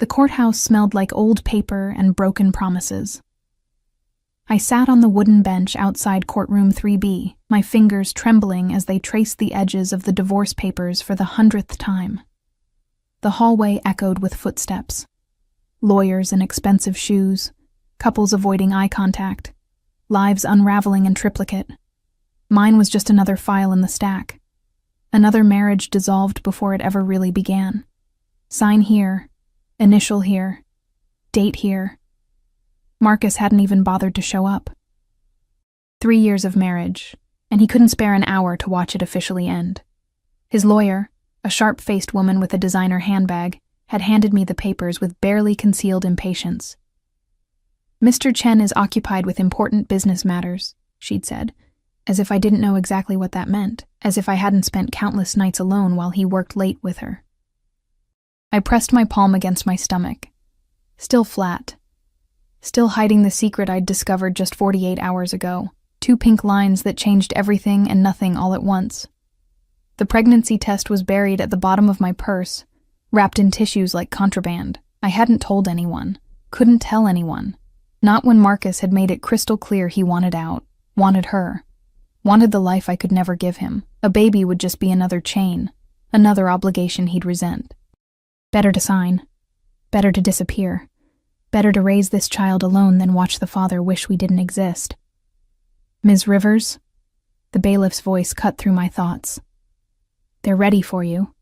The courthouse smelled like old paper and broken promises. I sat on the wooden bench outside courtroom 3B, my fingers trembling as they traced the edges of the divorce papers for the 100th time. The hallway echoed with footsteps. Lawyers in expensive shoes, couples avoiding eye contact, lives unraveling in triplicate. Mine was just another file in the stack. Another marriage dissolved before it ever really began. Sign here, initial here, date here. Marcus hadn't even bothered to show up. 3 years of marriage, and he couldn't spare an hour to watch it officially end. His lawyer, a sharp-faced woman with a designer handbag, had handed me the papers with barely concealed impatience. "Mr. Chen is occupied with important business matters," she'd said, as if I didn't know exactly what that meant, as if I hadn't spent countless nights alone while he worked late with her. I pressed my palm against my stomach. Still flat. Still hiding the secret I'd discovered just 48 hours ago. 2 pink lines that changed everything and nothing all at once. The pregnancy test was buried at the bottom of my purse, wrapped in tissues like contraband. I hadn't told anyone. Couldn't tell anyone. Not when Marcus had made it crystal clear he wanted out. Wanted her. Wanted the life I could never give him. A baby would just be another chain. Another obligation he'd resent. Better to sign. Better to disappear. Better to raise this child alone than watch the father wish we didn't exist. "Ms. Rivers?" The bailiff's voice cut through my thoughts. "They're ready for you."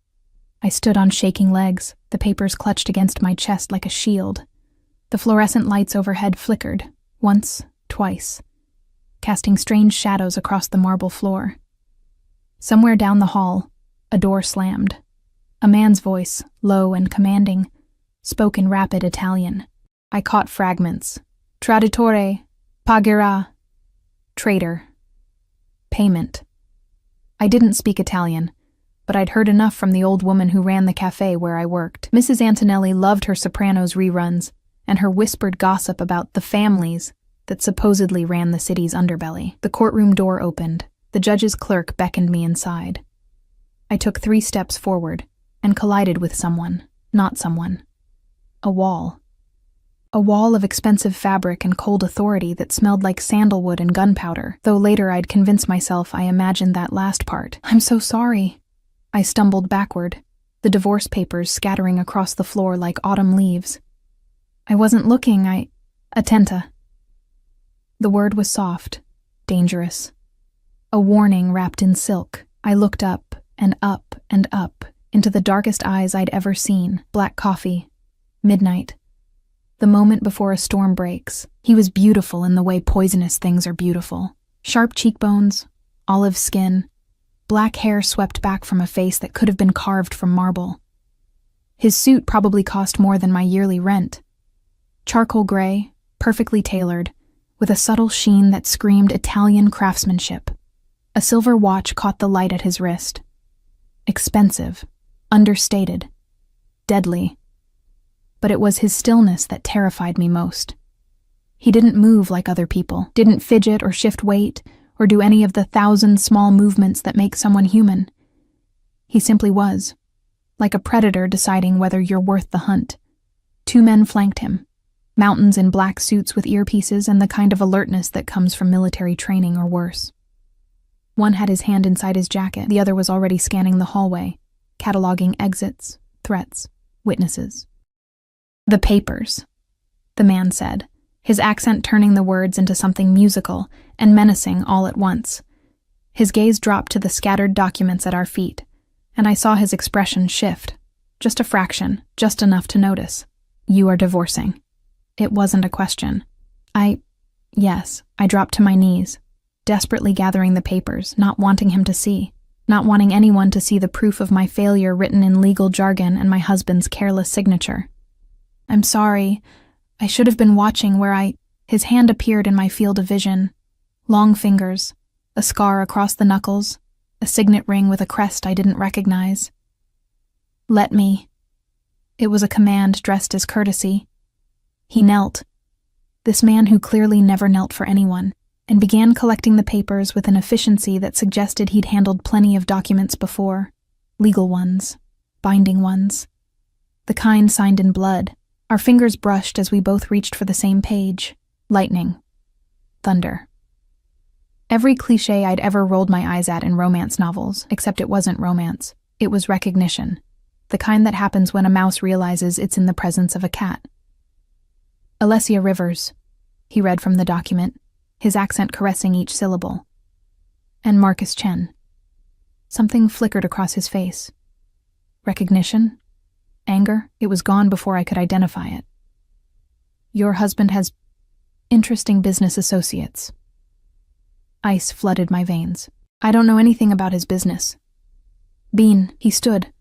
I stood on shaking legs, the papers clutched against my chest like a shield. The fluorescent lights overhead flickered, once, twice, casting strange shadows across the marble floor. Somewhere down the hall, a door slammed. A man's voice, low and commanding, spoke in rapid Italian. I caught fragments. Traditore, pagherà. Traitor. Payment. I didn't speak Italian, but I'd heard enough from the old woman who ran the cafe where I worked. Mrs. Antonelli loved her Sopranos reruns and her whispered gossip about the families that supposedly ran the city's underbelly. The courtroom door opened. The judge's clerk beckoned me inside. I took 3 steps forward and collided with someone, not someone. A wall. A wall of expensive fabric and cold authority that smelled like sandalwood and gunpowder, though later I'd convinced myself I imagined that last part. "I'm so sorry." I stumbled backward, the divorce papers scattering across the floor like autumn leaves. "I wasn't looking, Attenta." The word was soft, dangerous. A warning wrapped in silk. I looked up and up and up into the darkest eyes I'd ever seen. Black coffee. Midnight. The moment before a storm breaks. He was beautiful in the way poisonous things are beautiful. Sharp cheekbones, olive skin, black hair swept back from a face that could have been carved from marble. His suit probably cost more than my yearly rent. Charcoal gray, perfectly tailored, with a subtle sheen that screamed Italian craftsmanship. A silver watch caught the light at his wrist. Expensive, understated, deadly. But it was his stillness that terrified me most. He didn't move like other people, didn't fidget or shift weight, or do any of the 1,000 small movements that make someone human. He simply was, like a predator deciding whether you're worth the hunt. 2 men flanked him, mountains in black suits with earpieces and the kind of alertness that comes from military training or worse. One had his hand inside his jacket, the other was already scanning the hallway, cataloging exits, threats, witnesses. "The papers," the man said, his accent turning the words into something musical and menacing all at once. His gaze dropped to the scattered documents at our feet, and I saw his expression shift. Just a fraction, just enough to notice. "You are divorcing." It wasn't a question. Yes, I dropped to my knees, desperately gathering the papers, not wanting him to see, not wanting anyone to see the proof of my failure written in legal jargon and my husband's careless signature. "I'm sorry. I should have been watching where His hand appeared in my field of vision. Long fingers, a scar across the knuckles, a signet ring with a crest I didn't recognize. "Let me." It was a command dressed as courtesy. He knelt, this man who clearly never knelt for anyone, and began collecting the papers with an efficiency that suggested he'd handled plenty of documents before. Legal ones, binding ones. The kind signed in blood, Our fingers brushed as we both reached for the same page. Lightning. Thunder. Every cliché I'd ever rolled my eyes at in romance novels, except it wasn't romance. It was recognition. The kind that happens when a mouse realizes it's in the presence of a cat. Alessia Rivers, he read from the document, his accent caressing each syllable. And Marcus Chen. Something flickered across his face. Recognition? Anger? It was gone before I could identify it. Your husband has interesting business associates. Ice flooded my veins. I don't know anything about his business. Bean, he stood,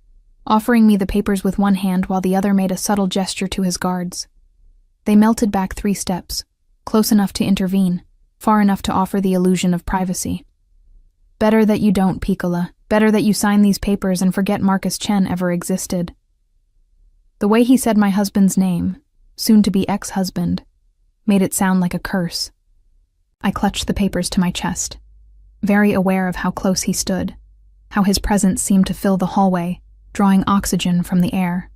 offering me the papers with one hand while the other made a subtle gesture to his guards. They melted back 3 steps, close enough to intervene, far enough to offer the illusion of privacy. Better that you don't, Piccola. Better that you sign these papers and forget Marcus Chen ever existed. The way he said my husband's name, soon-to-be ex-husband, made it sound like a curse. I clutched the papers to my chest, very aware of how close he stood, how his presence seemed to fill the hallway, drawing oxygen from the air.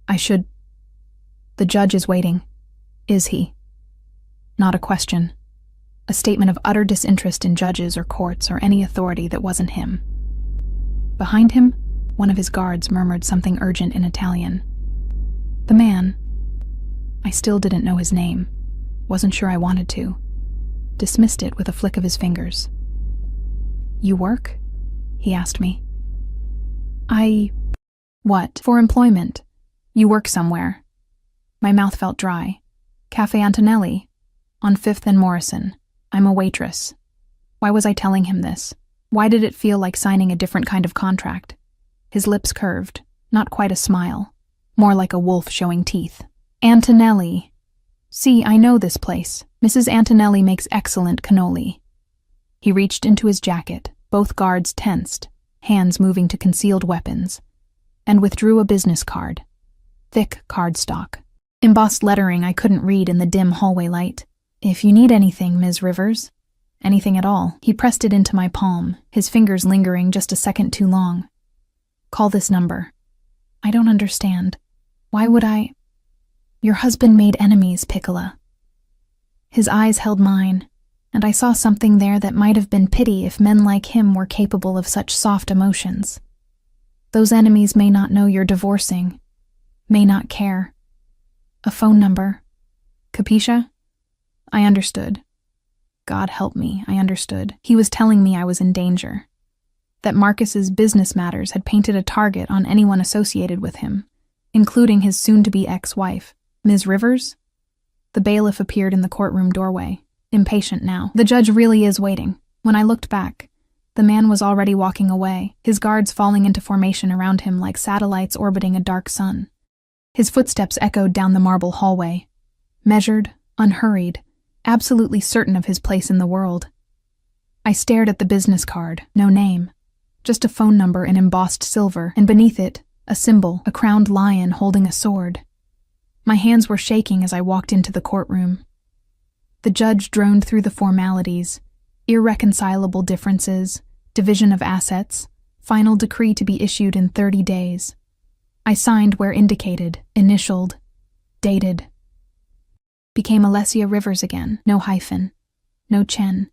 The judge is waiting. Is he? Not a question. A statement of utter disinterest in judges or courts or any authority that wasn't him. Behind him, one of his guards murmured something urgent in Italian. The man, I still didn't know his name, wasn't sure I wanted to, dismissed it with a flick of his fingers. You work? He asked me. What? For employment. You work somewhere. My mouth felt dry. Cafe Antonelli, on 5th and Morrison. I'm a waitress. Why was I telling him this? Why did it feel like signing a different kind of contract? His lips curved, not quite a smile, more like a wolf showing teeth. Antonelli. See, I know this place. Mrs. Antonelli makes excellent cannoli. He reached into his jacket, both guards tensed, hands moving to concealed weapons, and withdrew a business card. Thick cardstock. Embossed lettering I couldn't read in the dim hallway light. If you need anything, Ms. Rivers. Anything at all. He pressed it into my palm, his fingers lingering just a second too long. Call this number. I don't understand. Why would I? Your husband made enemies, Piccola. His eyes held mine, and I saw something there that might have been pity if men like him were capable of such soft emotions. Those enemies may not know you're divorcing, may not care. A phone number. Capisce? I understood. God help me, I understood. He was telling me I was in danger. That Marcus's business matters had painted a target on anyone associated with him, including his soon-to-be ex-wife, Ms. Rivers? The bailiff appeared in the courtroom doorway, impatient now. The judge really is waiting. When I looked back, the man was already walking away, his guards falling into formation around him like satellites orbiting a dark sun. His footsteps echoed down the marble hallway, measured, unhurried, absolutely certain of his place in the world. I stared at the business card, no name, just a phone number in embossed silver, and beneath it, a symbol, a crowned lion holding a sword. My hands were shaking as I walked into the courtroom. The judge droned through the formalities, irreconcilable differences, division of assets, final decree to be issued in 30 days. I signed where indicated, initialed, dated. Became Alessia Rivers again, no hyphen, no Chen,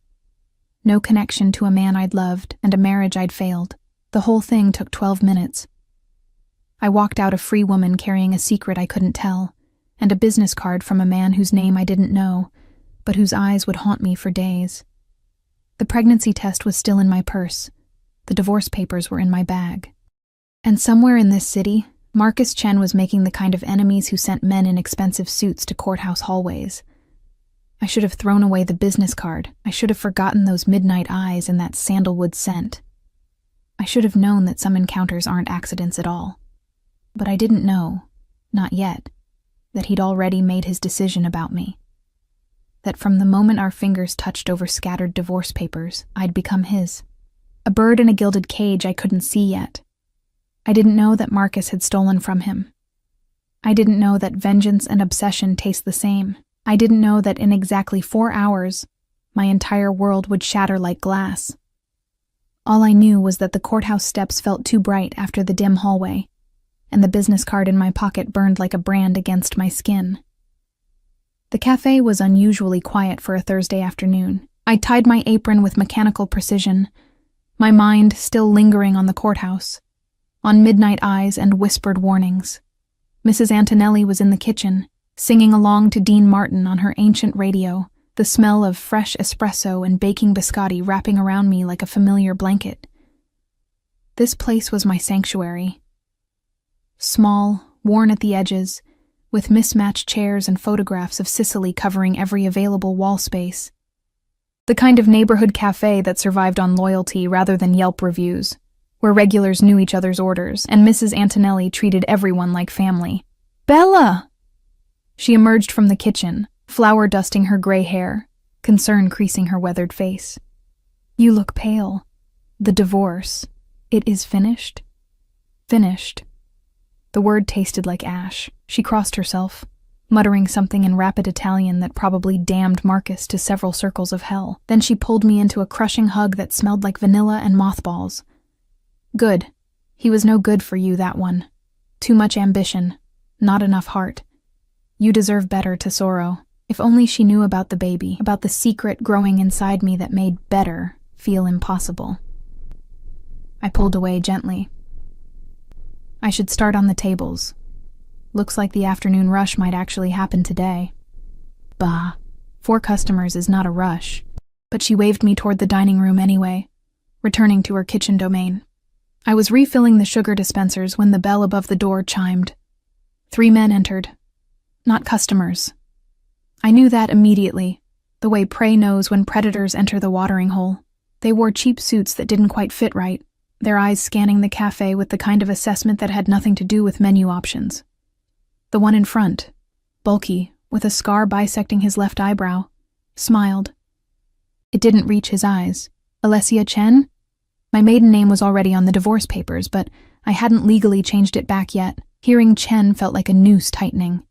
no connection to a man I'd loved and a marriage I'd failed. The whole thing took 12 minutes. I walked out a free woman carrying a secret I couldn't tell, and a business card from a man whose name I didn't know, but whose eyes would haunt me for days. The pregnancy test was still in my purse. The divorce papers were in my bag. And somewhere in this city, Marcus Chen was making the kind of enemies who sent men in expensive suits to courthouse hallways. I should have thrown away the business card. I should have forgotten those midnight eyes and that sandalwood scent. I should have known that some encounters aren't accidents at all. But I didn't know, not yet, that he'd already made his decision about me. That from the moment our fingers touched over scattered divorce papers, I'd become his. A bird in a gilded cage I couldn't see yet. I didn't know that Marcus had stolen from him. I didn't know that vengeance and obsession taste the same. I didn't know that in exactly 4 hours, my entire world would shatter like glass. All I knew was that the courthouse steps felt too bright after the dim hallway, and the business card in my pocket burned like a brand against my skin. The cafe was unusually quiet for a Thursday afternoon. I tied my apron with mechanical precision, my mind still lingering on the courthouse, on midnight eyes and whispered warnings. Mrs. Antonelli was in the kitchen, singing along to Dean Martin on her ancient radio, the smell of fresh espresso and baking biscotti wrapping around me like a familiar blanket. This place was my sanctuary. Small, worn at the edges, with mismatched chairs and photographs of Sicily covering every available wall space. The kind of neighborhood cafe that survived on loyalty rather than Yelp reviews, where regulars knew each other's orders, and Mrs. Antonelli treated everyone like family. "Bella!" She emerged from the kitchen, flour dusting her gray hair, concern creasing her weathered face. "You look pale. The divorce. It is finished?" "Finished." The word tasted like ash. She crossed herself, muttering something in rapid Italian that probably damned Marcus to several circles of hell. Then she pulled me into a crushing hug that smelled like vanilla and mothballs. "Good. He was no good for you, that one. Too much ambition. Not enough heart. You deserve better, Tesoro." If only she knew about the baby, about the secret growing inside me that made better feel impossible. I pulled away gently. I should start on the tables. Looks like the afternoon rush might actually happen today. Bah, 4 customers is not a rush. But she waved me toward the dining room anyway, returning to her kitchen domain. I was refilling the sugar dispensers when the bell above the door chimed. 3 men entered. Not customers. I knew that immediately, the way prey knows when predators enter the watering hole. They wore cheap suits that didn't quite fit right, their eyes scanning the cafe with the kind of assessment that had nothing to do with menu options. The one in front, bulky, with a scar bisecting his left eyebrow, smiled. It didn't reach his eyes. Alessia Chen? My maiden name was already on the divorce papers, but I hadn't legally changed it back yet. Hearing Chen felt like a noose tightening.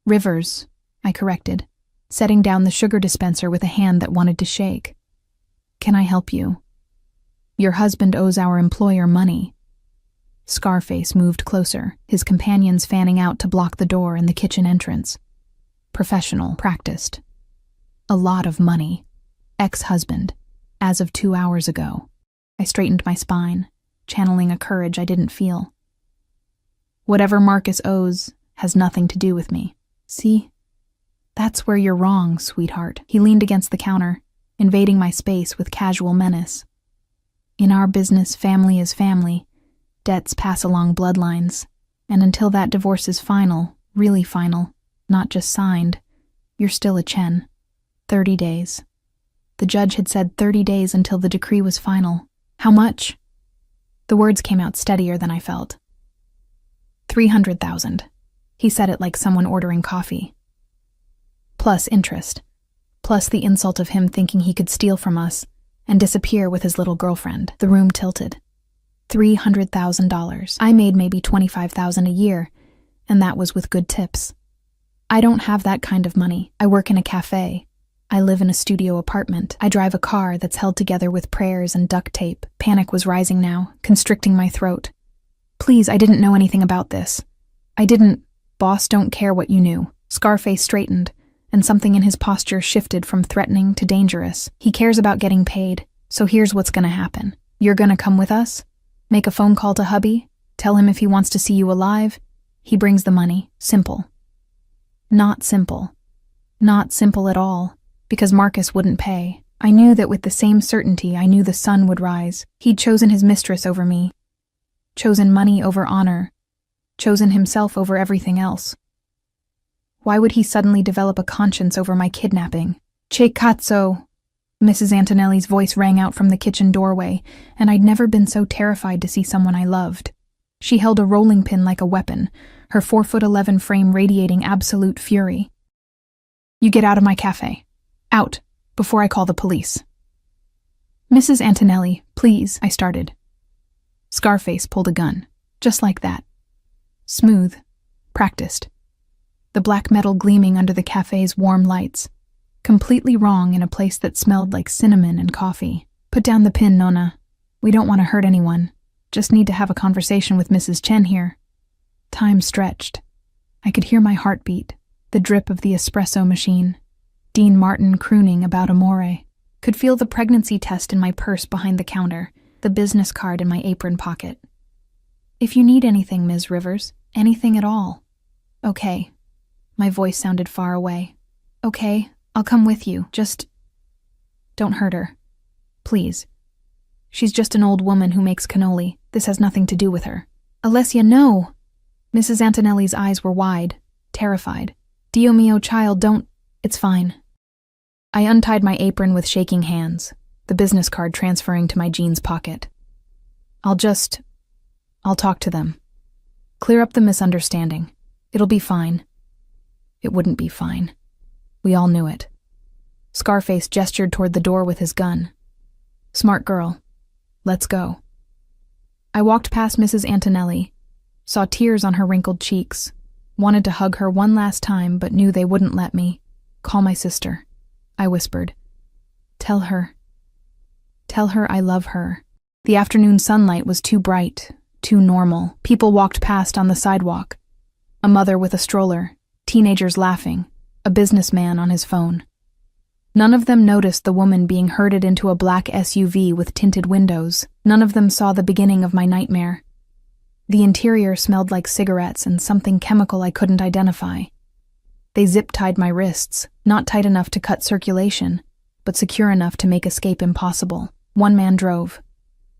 Rivers, I corrected, setting down the sugar dispenser with a hand that wanted to shake. "Can I help you?" "Your husband owes our employer money." Scarface moved closer, his companions fanning out to block the door and the kitchen entrance. Professional, practiced. A lot of money. Ex-husband, as of 2 hours ago. I straightened my spine, channeling a courage I didn't feel. "Whatever Marcus owes has nothing to do with me. See? That's where you're wrong, sweetheart." He leaned against the counter, invading my space with casual menace. "In our business, family is family. Debts pass along bloodlines. And until that divorce is final, really final, not just signed, you're still a Chen. 30 days. The judge had said 30 days until the decree was final. How much?" The words came out steadier than I felt. 300,000. He said it like someone ordering coffee. Plus interest. Plus the insult of him thinking he could steal from us and disappear with his little girlfriend. The room tilted. $300,000. I made maybe $25,000 a year, and that was with good tips. I don't have that kind of money. I work in a cafe. I live in a studio apartment. I drive a car that's held together with prayers and duct tape. Panic was rising now, constricting my throat. "Please, I didn't know anything about this. I didn't. Boss, don't care what you knew." Scarface straightened, and something in his posture shifted from threatening to dangerous. "He cares about getting paid, so here's what's gonna happen. You're gonna come with us? Make a phone call to hubby, tell him if he wants to see you alive, he brings the money. Simple." Not simple. Not simple at all, because Marcus wouldn't pay. I knew that with the same certainty I knew the sun would rise. He'd chosen his mistress over me, chosen money over honor, chosen himself over everything else. Why would he suddenly develop a conscience over my kidnapping? "Che cazzo!" Mrs. Antonelli's voice rang out from the kitchen doorway, and I'd never been so terrified to see someone I loved. She held a rolling pin like a weapon, her 4'11" frame radiating absolute fury. "You get out of my cafe. Out, before I call the police." "Mrs. Antonelli, please," I started. Scarface pulled a gun, just like that. Smooth, practiced. The black metal gleaming under the cafe's warm lights. Completely wrong in a place that smelled like cinnamon and coffee. "Put down the pin, Nona. We don't want to hurt anyone. Just need to have a conversation with Mrs. Chen here." Time stretched. I could hear my heartbeat, the drip of the espresso machine, Dean Martin crooning about Amore. Could feel the pregnancy test in my purse behind the counter, the business card in my apron pocket. If you need anything, Ms. Rivers, anything at all. Okay. My voice sounded far away. Okay, I'll come with you. Just don't hurt her. Please. She's just an old woman who makes cannoli. This has nothing to do with her. Alessia, no! Mrs. Antonelli's eyes were wide, terrified. Dio mio, child, don't... It's fine. I untied my apron with shaking hands, the business card transferring to my jeans pocket. I'll talk to them. Clear up the misunderstanding. It'll be fine. It wouldn't be fine. We all knew it. Scarface gestured toward the door with his gun. Smart girl. Let's go. I walked past Mrs. Antonelli, saw tears on her wrinkled cheeks, wanted to hug her one last time but knew they wouldn't let me. Call my sister. I whispered. Tell her I love her. The afternoon sunlight was too bright, too normal. People walked past on the sidewalk. A mother with a stroller, teenagers laughing, a businessman on his phone. None of them noticed the woman being herded into a black SUV with tinted windows. None of them saw the beginning of my nightmare. The interior smelled like cigarettes and something chemical I couldn't identify. They zip-tied my wrists, not tight enough to cut circulation, but secure enough to make escape impossible. One man drove.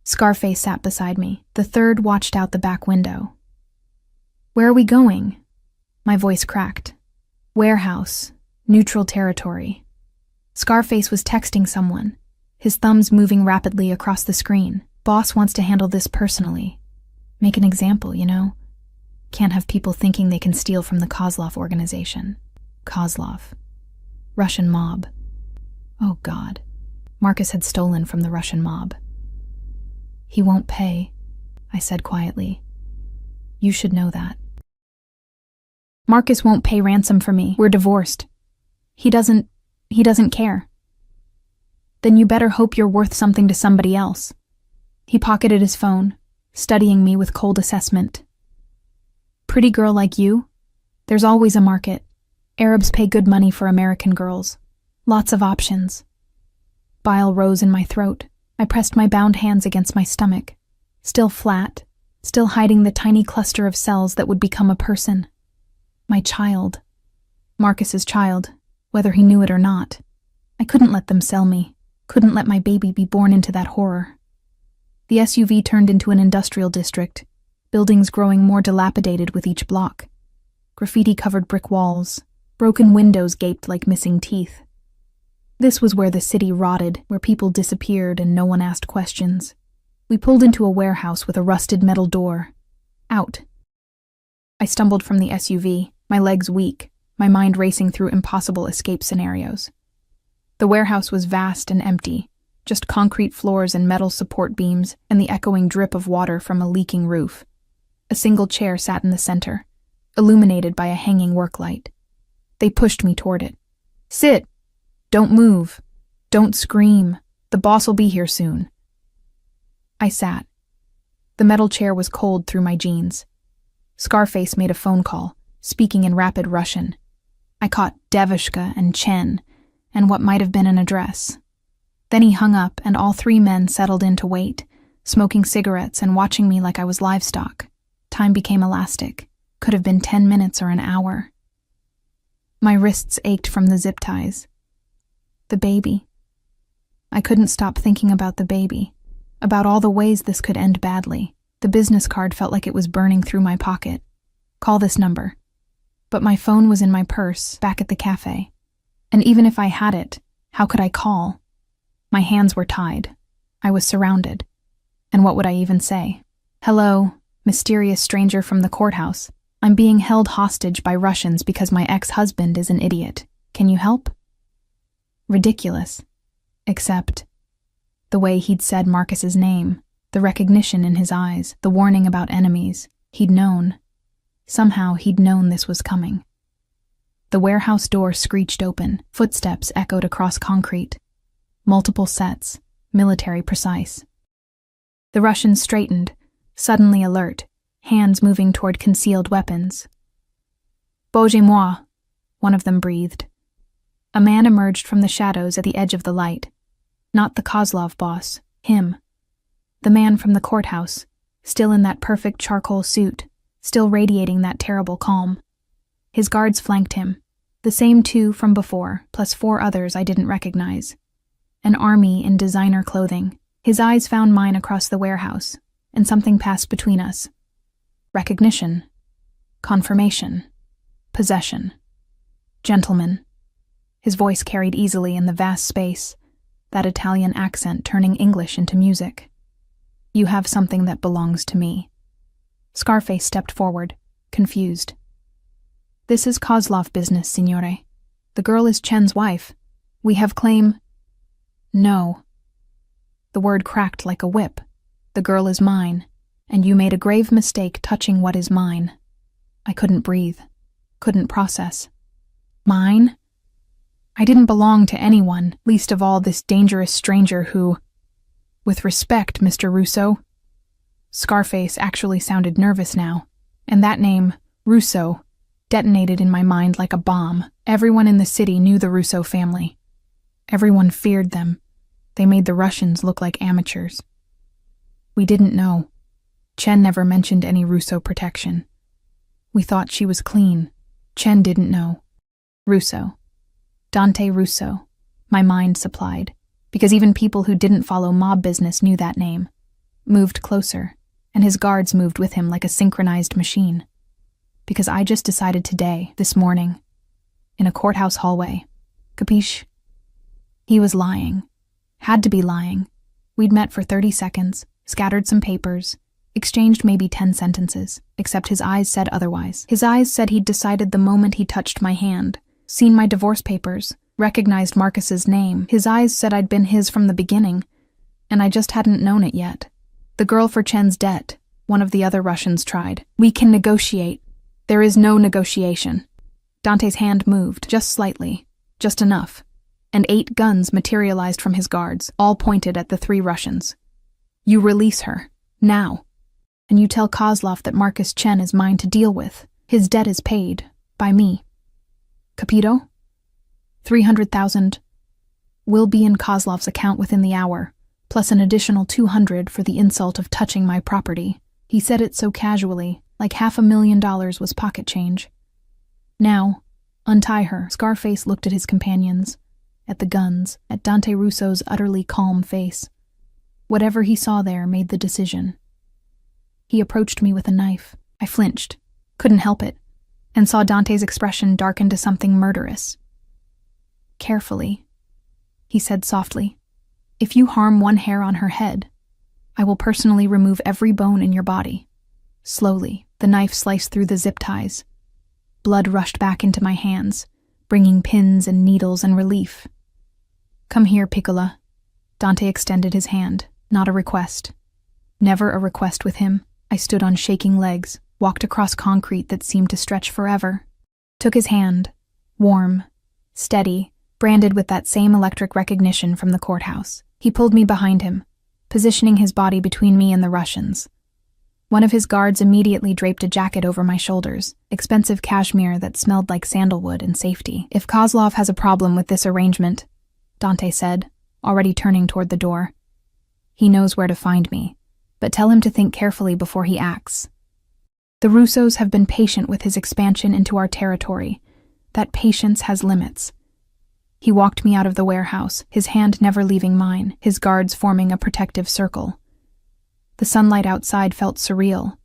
Scarface sat beside me. The third watched out the back window. Where are we going? My voice cracked. Warehouse. Neutral territory. Scarface was texting someone, his thumbs moving rapidly across the screen. Boss wants to handle this personally. Make an example, you know? Can't have people thinking they can steal from the Kozlov organization. Kozlov. Russian mob. Oh God. Marcus had stolen from the Russian mob. He won't pay, I said quietly. You should know that. Marcus won't pay ransom for me. We're divorced. He doesn't care. Then you better hope you're worth something to somebody else. He pocketed his phone, studying me with cold assessment. Pretty girl like you? There's always a market. Arabs pay good money for American girls. Lots of options. Bile rose in my throat. I pressed my bound hands against my stomach. Still flat, still hiding the tiny cluster of cells that would become a person. My child. Marcus's child, whether he knew it or not. I couldn't let them sell me. Couldn't let my baby be born into that horror. The SUV turned into an industrial district, buildings growing more dilapidated with each block. Graffiti-covered brick walls, broken windows gaped like missing teeth. This was where the city rotted, where people disappeared and no one asked questions. We pulled into a warehouse with a rusted metal door. Out. I stumbled from the SUV, my legs weak, my mind racing through impossible escape scenarios. The warehouse was vast and empty, just concrete floors and metal support beams and the echoing drip of water from a leaking roof. A single chair sat in the center, illuminated by a hanging work light. They pushed me toward it. Sit! Don't move. Don't scream. The boss will be here soon. I sat. The metal chair was cold through my jeans. Scarface made a phone call, speaking in rapid Russian. I caught Devishka and Chen, and what might have been an address. Then he hung up, and all three men settled in to wait, smoking cigarettes and watching me like I was livestock. Time became elastic. Could have been 10 minutes or an hour. My wrists ached from the zip ties. The baby. I couldn't stop thinking about the baby, about all the ways this could end badly. The business card felt like it was burning through my pocket. Call this number. But my phone was in my purse, back at the cafe. And even if I had it, how could I call? My hands were tied. I was surrounded. And what would I even say? Hello, mysterious stranger from the courthouse. I'm being held hostage by Russians because my ex-husband is an idiot. Can you help? Ridiculous. Except the way he'd said Marcus's name, the recognition in his eyes, the warning about enemies. He'd known. Somehow he'd known this was coming. The warehouse door screeched open. Footsteps echoed across concrete. Multiple sets, military precise. The Russian straightened, suddenly alert, hands moving toward concealed weapons. Bouge moi, one of them breathed. A man emerged from the shadows at the edge of the light. Not the Kozlov boss, him. The man from the courthouse, still in that perfect charcoal suit, still radiating that terrible calm. His guards flanked him, the same 2 from before, plus 4 others I didn't recognize. An army in designer clothing. His eyes found mine across the warehouse, and something passed between us. Recognition. Confirmation. Possession. Gentleman. His voice carried easily in the vast space, that Italian accent turning English into music. You have something that belongs to me. Scarface stepped forward, confused. This is Kozlov business, signore. The girl is Chen's wife. We have claim... No. The word cracked like a whip. The girl is mine, and you made a grave mistake touching what is mine. I couldn't breathe, couldn't process. Mine? I didn't belong to anyone, least of all this dangerous stranger who... With respect, Mr. Russo. Scarface actually sounded nervous now, and that name, Russo, detonated in my mind like a bomb. Everyone in the city knew the Russo family. Everyone feared them. They made the Russians look like amateurs. We didn't know. Chen never mentioned any Russo protection. We thought she was clean. Chen didn't know. Russo. Dante Russo, my mind supplied, because even people who didn't follow mob business knew that name. Moved closer, and his guards moved with him like a synchronized machine. Because I just decided today, this morning, in a courthouse hallway. Capiche? He was lying. Had to be lying. We'd met for 30 seconds, scattered some papers, exchanged maybe 10 sentences, except his eyes said otherwise. His eyes said he'd decided the moment he touched my hand, seen my divorce papers, recognized Marcus's name. His eyes said I'd been his from the beginning, and I just hadn't known it yet. The girl for Chen's debt, one of the other Russians tried. We can negotiate. There is no negotiation. Dante's hand moved, just slightly, just enough, and 8 guns materialized from his guards, all pointed at the 3 Russians. You release her, now. And you tell Kozlov that Marcus Chen is mine to deal with. His debt is paid, by me. Capito? 300,000 will be in Kozlov's account within the hour, plus an additional 200 for the insult of touching my property. He said it so casually, like $500,000 was pocket change. Now, untie her. Scarface looked at his companions, at the guns, at Dante Russo's utterly calm face. Whatever he saw there made the decision. He approached me with a knife. I flinched, couldn't help it, and saw Dante's expression darken to something murderous. Carefully, he said softly, if you harm one hair on her head, I will personally remove every bone in your body. Slowly, the knife sliced through the zip ties. Blood rushed back into my hands, bringing pins and needles and relief. Come here, Piccola. Dante extended his hand, not a request. Never a request with him. I stood on shaking legs, walked across concrete that seemed to stretch forever. Took his hand, warm, steady, branded with that same electric recognition from the courthouse. He pulled me behind him, positioning his body between me and the Russians. One of his guards immediately draped a jacket over my shoulders, expensive cashmere that smelled like sandalwood and safety. If Kozlov has a problem with this arrangement, Dante said, already turning toward the door, he knows where to find me, but tell him to think carefully before he acts. The Russos have been patient with his expansion into our territory. That patience has limits. He walked me out of the warehouse, his hand never leaving mine, his guards forming a protective circle. The sunlight outside felt surreal,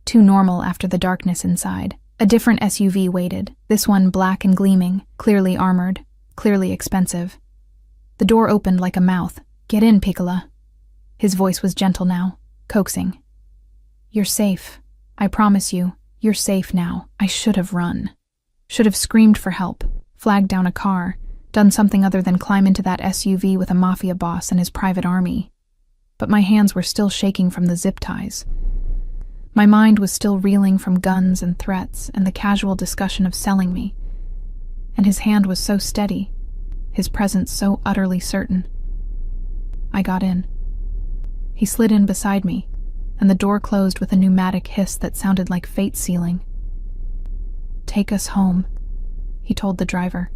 too normal after the darkness inside. A different SUV waited, this one black and gleaming, clearly armored, clearly expensive. The door opened like a mouth. Get in, Piccola. His voice was gentle now, coaxing. You're safe. I promise you, you're safe now. I should have run. Should have screamed for help, flagged down a car, done something other than climb into that SUV with a mafia boss and his private army. But my hands were still shaking from the zip ties. My mind was still reeling from guns and threats and the casual discussion of selling me. And his hand was so steady, his presence so utterly certain. I got in. He slid in beside me, and the door closed with a pneumatic hiss that sounded like fate sealing. "Take us home," he told the driver.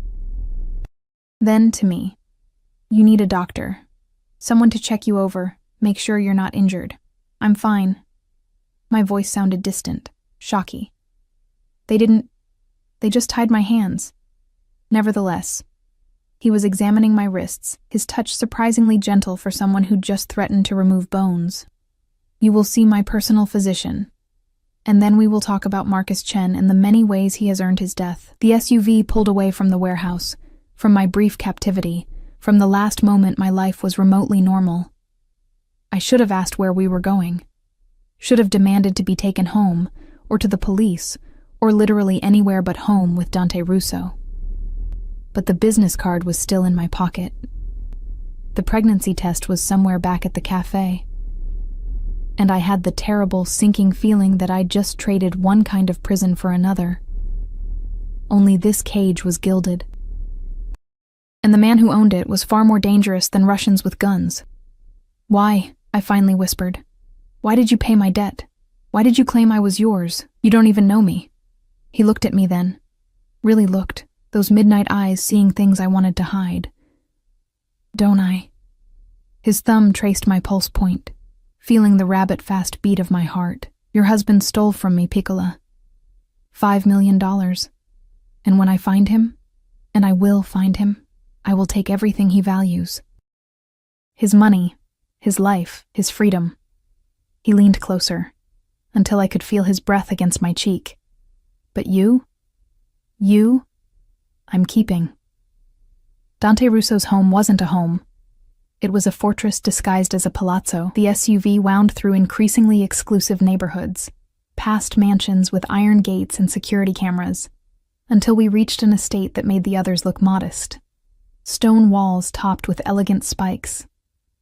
Then to me, "You need a doctor. Someone to check you over, make sure you're not injured." "I'm fine." My voice sounded distant, shocky. They just tied my hands. Nevertheless, he was examining my wrists, his touch surprisingly gentle for someone who'd just threatened to remove bones. "You will see my personal physician, and then we will talk about Marcus Chen and the many ways he has earned his death." The SUV pulled away from the warehouse, from my brief captivity, from the last moment my life was remotely normal. I should have asked where we were going. Should have demanded to be taken home, or to the police, or literally anywhere but home with Dante Russo. But the business card was still in my pocket. The pregnancy test was somewhere back at the cafe. And I had the terrible, sinking feeling that I'd just traded one kind of prison for another. Only this cage was gilded. And the man who owned it was far more dangerous than Russians with guns. "Why?" I finally whispered. "Why did you pay my debt? Why did you claim I was yours? You don't even know me." He looked at me then. Really looked, those midnight eyes seeing things I wanted to hide. "Don't I?" His thumb traced my pulse point, feeling the rabbit-fast beat of my heart. "Your husband stole from me, Piccola. $5 million. And when I find him, and I will find him, I will take everything he values. His money, his life, his freedom." He leaned closer, until I could feel his breath against my cheek. "But you, I'm keeping." Dante Russo's home wasn't a home. It was a fortress disguised as a palazzo. The SUV wound through increasingly exclusive neighborhoods, past mansions with iron gates and security cameras, until we reached an estate that made the others look modest. Stone walls topped with elegant spikes.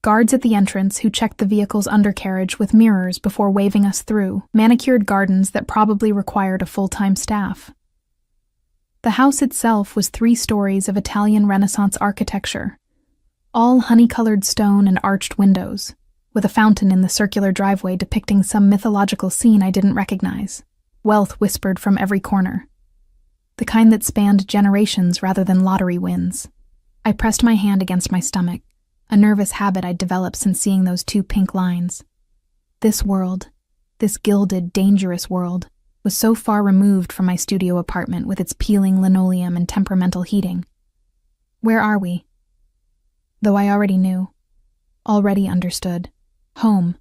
Guards at the entrance who checked the vehicle's undercarriage with mirrors before waving us through. Manicured gardens that probably required a full-time staff. The house itself was 3 stories of Italian Renaissance architecture, all honey-colored stone and arched windows, with a fountain in the circular driveway depicting some mythological scene I didn't recognize. Wealth whispered from every corner, the kind that spanned generations rather than lottery wins. I pressed my hand against my stomach, a nervous habit I'd developed since seeing those 2 pink lines. This world, this gilded, dangerous world, was so far removed from my studio apartment with its peeling linoleum and temperamental heating. Where are we? Though I already knew, already understood. Home.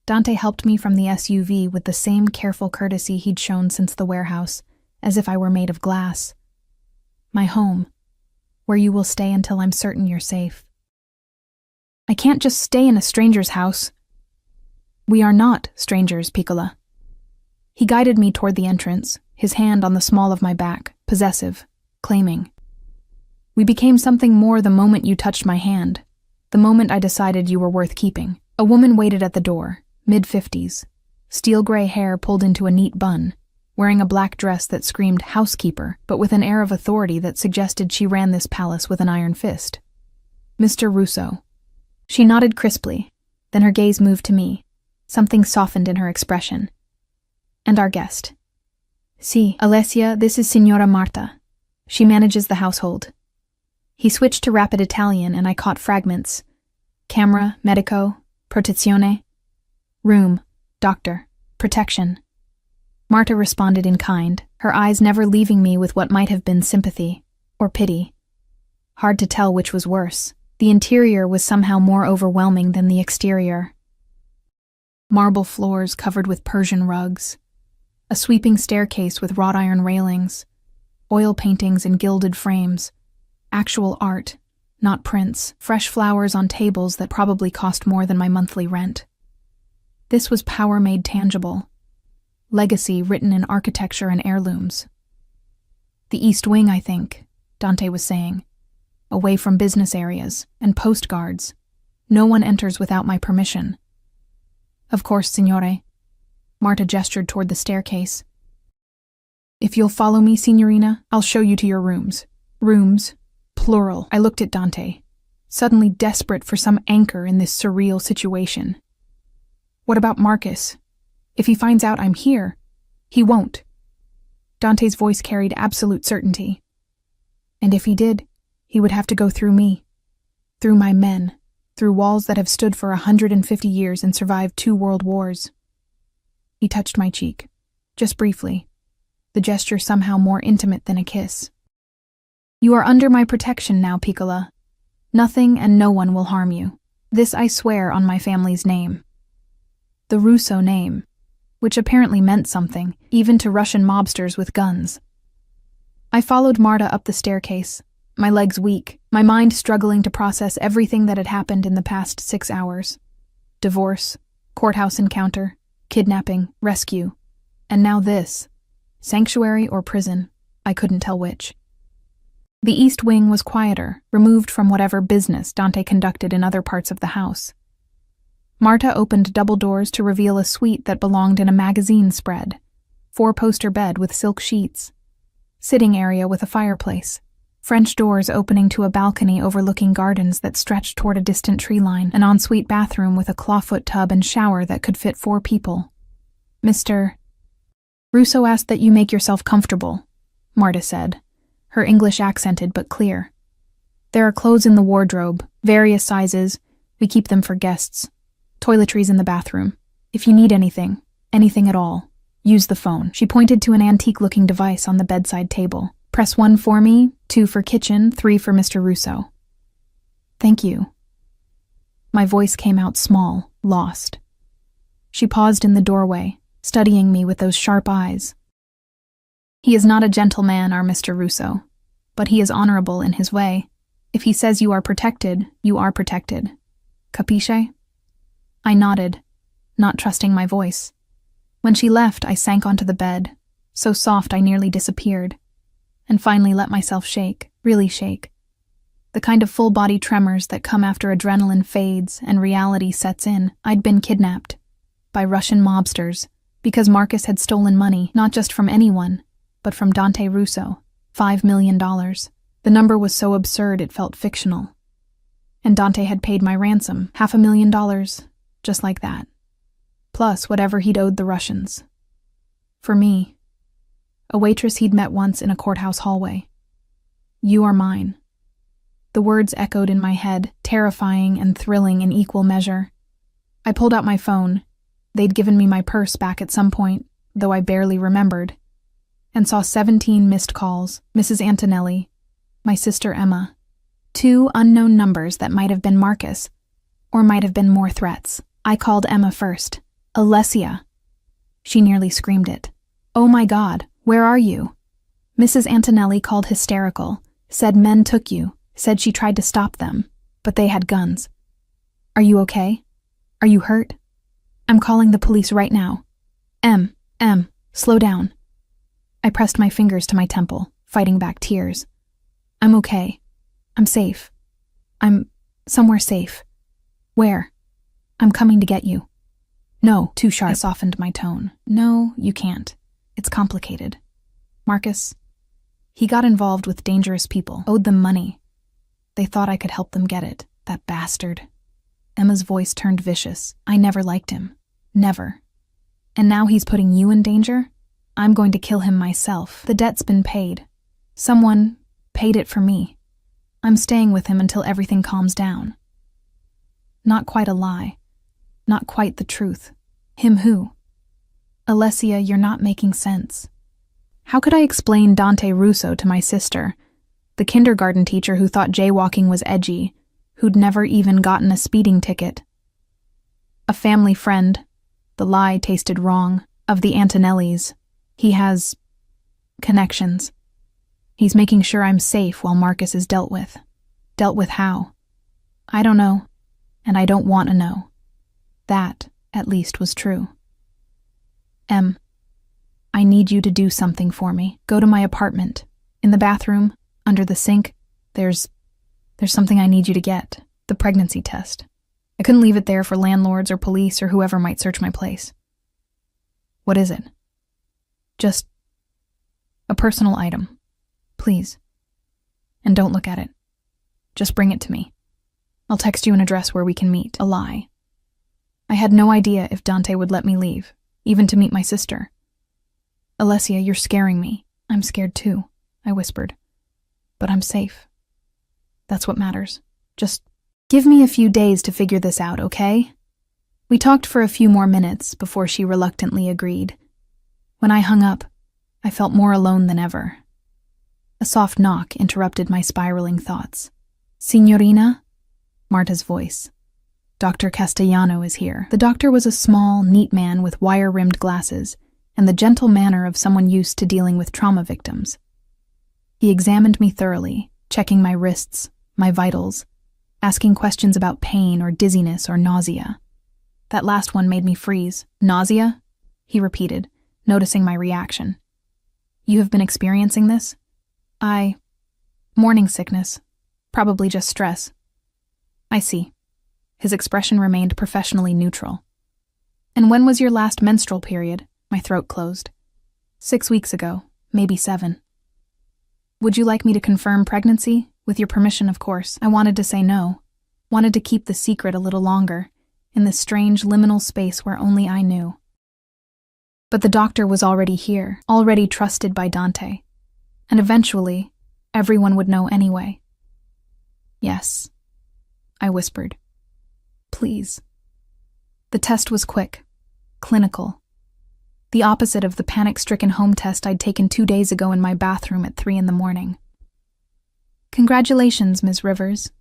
Dante helped me from the SUV with the same careful courtesy he'd shown since the warehouse, as if I were made of glass. My home, where you will stay until I'm certain you're safe. I can't just stay in a stranger's house. We are not strangers, Piccola. He guided me toward the entrance, his hand on the small of my back, possessive, claiming. We became something more the moment you touched my hand, the moment I decided you were worth keeping. A woman waited at the door, mid-50s, steel gray hair pulled into a neat bun, wearing a black dress that screamed housekeeper, but with an air of authority that suggested she ran this palace with an iron fist. "Mr. Russo." She nodded crisply, then her gaze moved to me. Something softened in her expression. "And our guest." "Si, Alessia, this is Signora Marta. She manages the household." He switched to rapid Italian and I caught fragments. Camera, medico, protezione. Room, doctor, protection. Marta responded in kind, her eyes never leaving me with what might have been sympathy or pity. Hard to tell which was worse. The interior was somehow more overwhelming than the exterior. Marble floors covered with Persian rugs, a sweeping staircase with wrought iron railings, oil paintings in gilded frames, actual art, not prints, fresh flowers on tables that probably cost more than my monthly rent. This was power made tangible, legacy written in architecture and heirlooms. "The East Wing, I think," Dante was saying. "Away from business areas and post guards. No one enters without my permission." "Of course, signore." Marta gestured toward the staircase. "If you'll follow me, signorina, I'll show you to your rooms." Rooms, plural. I looked at Dante, suddenly desperate for some anchor in this surreal situation. What about Marcus? If he finds out I'm here, he won't. Dante's voice carried absolute certainty. And if he did, he would have to go through me. Through my men. Through walls that have stood for 150 years and survived 2 world wars. He touched my cheek. Just briefly. The gesture somehow more intimate than a kiss. You are under my protection now, Piccola. Nothing and no one will harm you. This I swear on my family's name. The Russo name, which apparently meant something, even to Russian mobsters with guns. I followed Marta up the staircase, my legs weak, my mind struggling to process everything that had happened in the past 6 hours. Divorce, courthouse encounter, kidnapping, rescue, and now this. Sanctuary or prison, I couldn't tell which. The east wing was quieter, removed from whatever business Dante conducted in other parts of the house. Marta opened double doors to reveal a suite that belonged in a magazine spread, 4-poster bed with silk sheets, sitting area with a fireplace, French doors opening to a balcony overlooking gardens that stretched toward a distant tree line, an ensuite bathroom with a clawfoot tub and shower that could fit 4 people. Mr. Russo asked that you make yourself comfortable, Marta said, her English accented but clear. There are clothes in the wardrobe, various sizes. We keep them for guests. Toiletries in the bathroom. If you need anything at all, use the phone. She pointed to an antique-looking device on the bedside table. Press 1 for me, 2 for kitchen, 3 for Mr. Russo. Thank you. My voice came out small, lost. She paused in the doorway, studying me with those sharp eyes. He is not a gentleman, our Mr. Russo, but he is honorable in his way. If he says you are protected, you are protected. Capisce? I nodded, not trusting my voice. When she left, I sank onto the bed, so soft I nearly disappeared, and finally let myself shake, really shake. The kind of full-body tremors that come after adrenaline fades and reality sets in. I'd been kidnapped by Russian mobsters because Marcus had stolen money, not just from anyone, but from Dante Russo, $5 million. The number was so absurd it felt fictional. And Dante had paid my ransom, $500,000, just like that. Plus whatever he'd owed the Russians. For me, a waitress he'd met once in a courthouse hallway. You are mine. The words echoed in my head, terrifying and thrilling in equal measure. I pulled out my phone. They'd given me my purse back at some point, though I barely remembered, and saw 17 missed calls, Mrs. Antonelli, my sister Emma, 2 unknown numbers that might have been Marcus, or might have been more threats. I called Emma first. Alessia. She nearly screamed it. Oh my God, where are you? Mrs. Antonelli called hysterical, said men took you, said she tried to stop them, but they had guns. Are you okay? Are you hurt? I'm calling the police right now. Em, slow down. I pressed my fingers to my temple, fighting back tears. I'm okay. I'm safe. I'm somewhere safe. Where? I'm coming to get you. No, too sharp. I softened my tone. No, you can't. It's complicated. Marcus, he got involved with dangerous people, owed them money. They thought I could help them get it, that bastard. Emma's voice turned vicious. I never liked him. Never. And now he's putting you in danger? I'm going to kill him myself. The debt's been paid. Someone paid it for me. I'm staying with him until everything calms down. Not quite a lie. Not quite the truth. Him who? Alessia, you're not making sense. How could I explain Dante Russo to my sister, the kindergarten teacher who thought jaywalking was edgy, who'd never even gotten a speeding ticket? A family friend, the lie tasted wrong, of the Antonellis. He has connections. He's making sure I'm safe while Marcus is dealt with. Dealt with how? I don't know, and I don't want to know. That, at least, was true. Em, I need you to do something for me. Go to my apartment. In the bathroom, under the sink, there's something I need you to get. The pregnancy test. I couldn't leave it there for landlords or police or whoever might search my place. What is it? Just a personal item. Please. And don't look at it. Just bring it to me. I'll text you an address where we can meet. A lie. I had no idea if Dante would let me leave, even to meet my sister. Alessia, you're scaring me. I'm scared too, I whispered. But I'm safe. That's what matters. Just give me a few days to figure this out, okay? We talked for a few more minutes before she reluctantly agreed. When I hung up, I felt more alone than ever. A soft knock interrupted my spiraling thoughts. Signorina? Marta's voice. Dr. Castellano is here. The doctor was a small, neat man with wire-rimmed glasses and the gentle manner of someone used to dealing with trauma victims. He examined me thoroughly, checking my wrists, my vitals, asking questions about pain or dizziness or nausea. That last one made me freeze. Nausea? He repeated, noticing my reaction. You have been experiencing this? Morning sickness. Probably just stress. I see. His expression remained professionally neutral. And when was your last menstrual period? My throat closed. 6 weeks ago, maybe 7. Would you like me to confirm pregnancy? With your permission, of course. I wanted to say no. Wanted to keep the secret a little longer, in this strange liminal space where only I knew. But the doctor was already here, already trusted by Dante. And eventually, everyone would know anyway. Yes, I whispered. Please. The test was quick, clinical. The opposite of the panic-stricken home test I'd taken 2 days ago in my bathroom at 3 a.m. Congratulations, Ms. Rivers.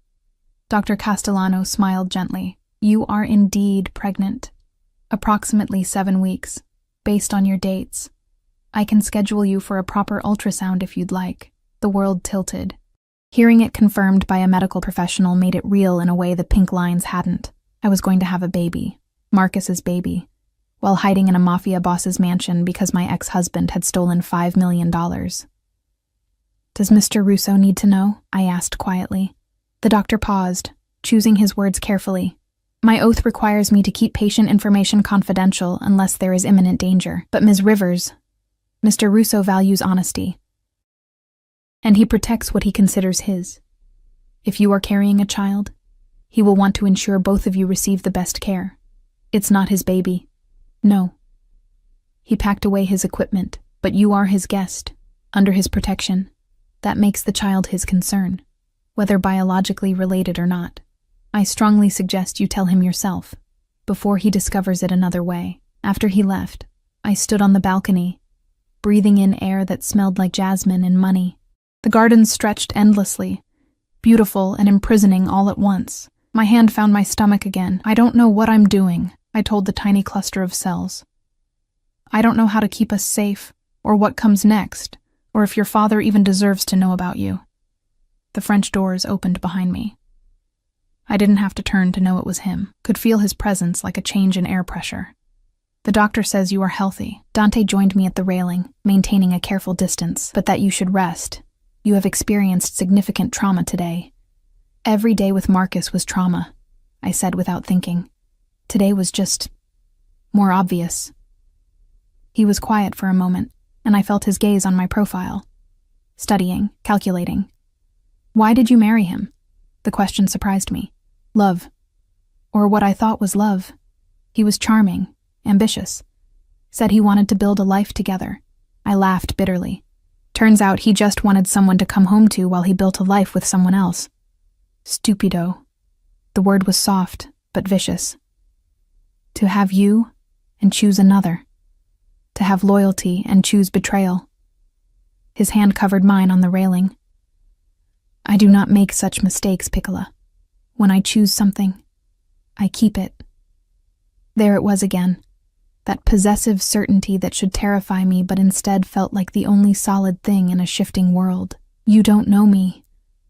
Dr. Castellano smiled gently. You are indeed pregnant. Approximately 7 weeks, based on your dates. I can schedule you for a proper ultrasound if you'd like. The world tilted. Hearing it confirmed by a medical professional made it real in a way the pink lines hadn't. I was going to have a baby. Marcus's baby. While hiding in a Mafia Bosses mansion because my ex-husband had stolen $5 million. Does Mr. Russo need to know? I asked quietly. The doctor paused, choosing his words carefully. My oath requires me to keep patient information confidential unless there is imminent danger. But Ms. Rivers, Mr. Russo values honesty. And he protects what he considers his. If you are carrying a child, he will want to ensure both of you receive the best care. It's not his baby. No. He packed away his equipment, but you are his guest, under his protection. That makes the child his concern, whether biologically related or not. I strongly suggest you tell him yourself, before he discovers it another way. After he left, I stood on the balcony, breathing in air that smelled like jasmine and money. The gardens stretched endlessly, beautiful and imprisoning all at once. My hand found my stomach again. I don't know what I'm doing, I told the tiny cluster of cells. I don't know how to keep us safe, or what comes next, or if your father even deserves to know about you. The French doors opened behind me. I didn't have to turn to know it was him. Could feel his presence like a change in air pressure. The doctor says you are healthy. Dante joined me at the railing, maintaining a careful distance, but that you should rest. You have experienced significant trauma today. Every day with Marcus was trauma, I said without thinking. Today was just more obvious. He was quiet for a moment, and I felt his gaze on my profile. Studying, calculating. Why did you marry him? The question surprised me. Love. Or what I thought was love. He was charming, ambitious. Said he wanted to build a life together. I laughed bitterly. Turns out he just wanted someone to come home to while he built a life with someone else. Stupido. The word was soft, but vicious. To have you and choose another. To have loyalty and choose betrayal. His hand covered mine on the railing. I do not make such mistakes, Piccola. When I choose something, I keep it. There it was again. That possessive certainty that should terrify me but instead felt like the only solid thing in a shifting world. You don't know me,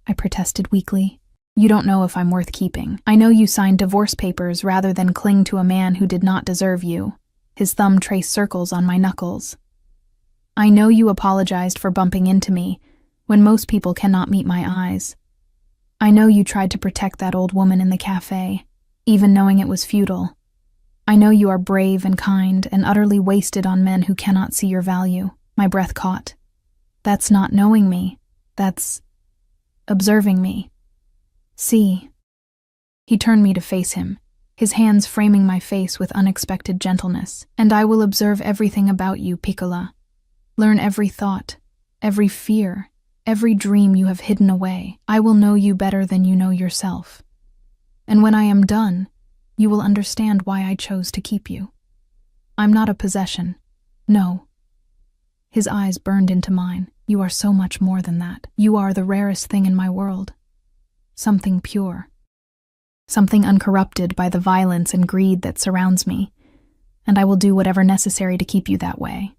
I protested weakly. You don't know if I'm worth keeping. I know you signed divorce papers rather than cling to a man who did not deserve you. His thumb traced circles on my knuckles. I know you apologized for bumping into me when most people cannot meet my eyes. I know you tried to protect that old woman in the cafe, even knowing it was futile. I know you are brave and kind and utterly wasted on men who cannot see your value. My breath caught. That's not knowing me. That's observing me. See. He turned me to face him, his hands framing my face with unexpected gentleness. "And I will observe everything about you, Piccola. Learn every thought, every fear, every dream you have hidden away. I will know you better than you know yourself. And when I am done, you will understand why I chose to keep you. I'm not a possession. No." His eyes burned into mine. "You are so much more than that. You are the rarest thing in my world. Something pure. Something uncorrupted by the violence and greed that surrounds me, and I will do whatever necessary to keep you that way.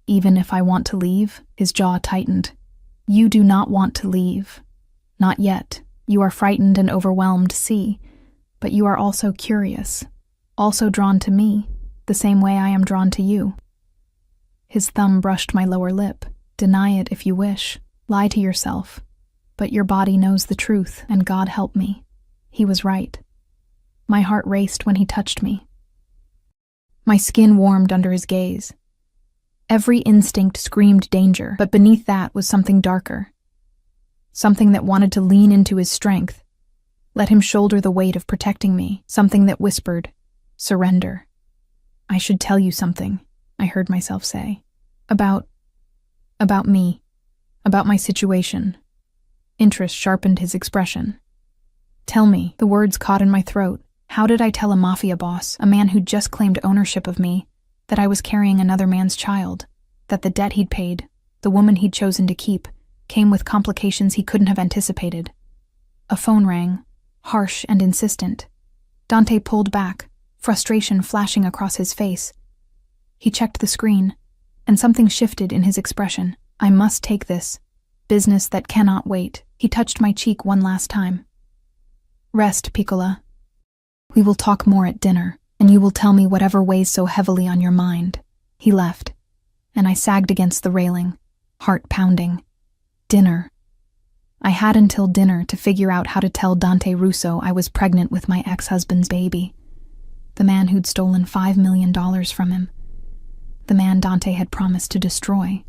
Even if I want to leave," his jaw tightened. "You do not want to leave. Not yet. You are frightened and overwhelmed, see, but you are also curious, also drawn to me, the same way I am drawn to you." His thumb brushed my lower lip. "Deny it if you wish. Lie to yourself. But your body knows the truth, and God help me. He was right." My heart raced when he touched me. My skin warmed under his gaze. Every instinct screamed danger, but beneath that was something darker. Something that wanted to lean into his strength, let him shoulder the weight of protecting me. Something that whispered, "Surrender." "I should tell you something," I heard myself say. About me. About my situation." Interest sharpened his expression. "Tell me," the words caught in my throat. How did I tell a mafia boss, a man who'd just claimed ownership of me, that I was carrying another man's child, that the debt he'd paid, the woman he'd chosen to keep, came with complications he couldn't have anticipated? A phone rang, harsh and insistent. Dante pulled back, frustration flashing across his face. He checked the screen, and something shifted in his expression. "I must take this. Business that cannot wait." He touched my cheek one last time. "Rest, Piccola. We will talk more at dinner, and you will tell me whatever weighs so heavily on your mind." He left, and I sagged against the railing, heart pounding. Dinner. I had until dinner to figure out how to tell Dante Russo I was pregnant with my ex-husband's baby, the man who'd stolen $5 million from him, the man Dante had promised to destroy.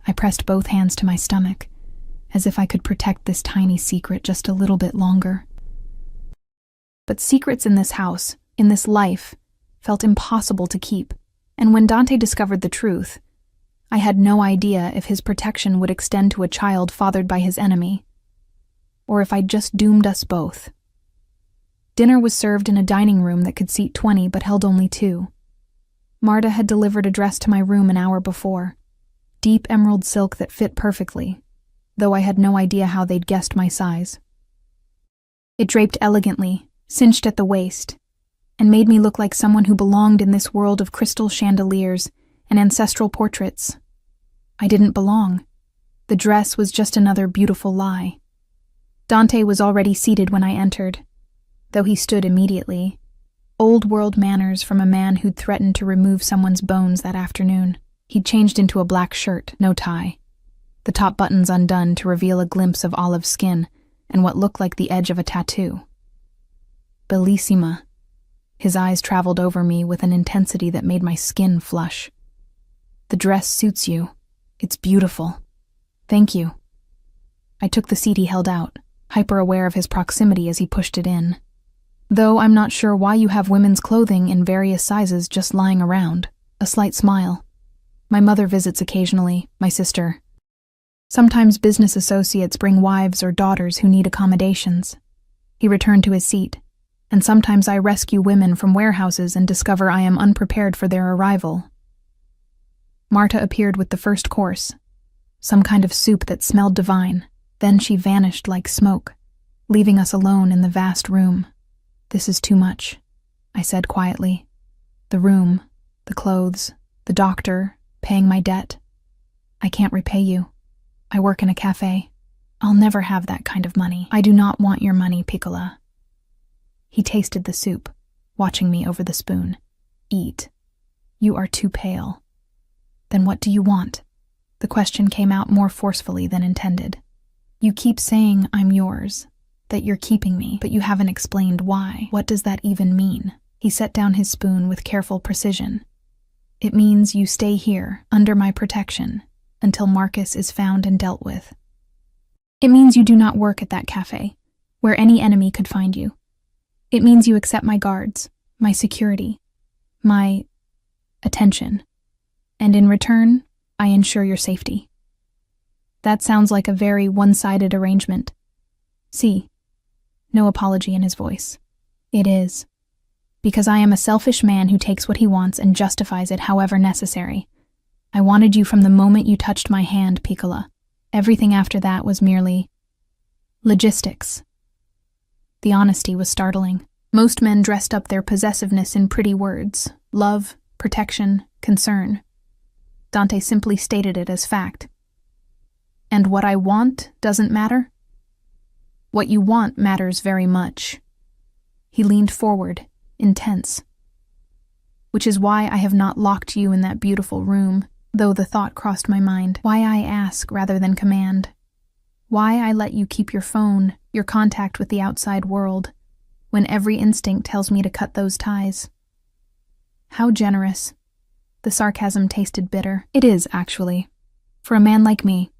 I pressed both hands to my stomach, as if I could protect this tiny secret just a little bit longer. But secrets in this house, in this life, felt impossible to keep, and when Dante discovered the truth, I had no idea if his protection would extend to a child fathered by his enemy, or if I'd just doomed us both. Dinner was served in a dining room that could seat 20 but held only 2. Marta had delivered a dress to my room an hour before, deep emerald silk that fit perfectly, though I had no idea how they'd guessed my size. It draped elegantly, cinched at the waist, and made me look like someone who belonged in this world of crystal chandeliers and ancestral portraits. I didn't belong. The dress was just another beautiful lie. Dante was already seated when I entered, though he stood immediately. Old-world manners from a man who'd threatened to remove someone's bones that afternoon. He'd changed into a black shirt, no tie, the top buttons undone to reveal a glimpse of olive skin and what looked like the edge of a tattoo. Bellissima. His eyes traveled over me with an intensity that made my skin flush. "The dress suits you. It's beautiful. Thank you." I took the seat he held out, hyper-aware of his proximity as he pushed it in. "Though I'm not sure why you have women's clothing in various sizes just lying around." A slight smile. "My mother visits occasionally, my sister. Sometimes business associates bring wives or daughters who need accommodations." He returned to his seat. "And sometimes I rescue women from warehouses and discover I am unprepared for their arrival." Marta appeared with the first course, some kind of soup that smelled divine. Then she vanished like smoke, leaving us alone in the vast room. "This is too much," I said quietly. "The room, the clothes, the doctor, paying my debt. I can't repay you. I work in a cafe. I'll never have that kind of money. I do not want your money, Piccola." He tasted the soup, watching me over the spoon. "Eat. You are too pale." "Then what do you want?" The question came out more forcefully than intended. "You keep saying I'm yours, that you're keeping me, but you haven't explained why. What does that even mean?" He set down his spoon with careful precision. "It means you stay here, under my protection, until Marcus is found and dealt with. It means you do not work at that cafe, where any enemy could find you. It means you accept my guards, my security, my attention, and in return, I ensure your safety. That sounds like a very one-sided arrangement. See, no apology in his voice. It is. Because I am a selfish man who takes what he wants and justifies it however necessary. I wanted you from the moment you touched my hand, Piccola. Everything after that was merely logistics. The honesty was startling. Most men dressed up their possessiveness in pretty words: love, protection, concern. Dante simply stated it as fact. And what I want doesn't matter? What you want matters very much. He leaned forward, intense. Which is why I have not locked you in that beautiful room, though the thought crossed my mind. Why I ask rather than command. Why I let you keep your phone, your contact with the outside world, when every instinct tells me to cut those ties. How generous. The sarcasm tasted bitter. It is, actually. For a man like me.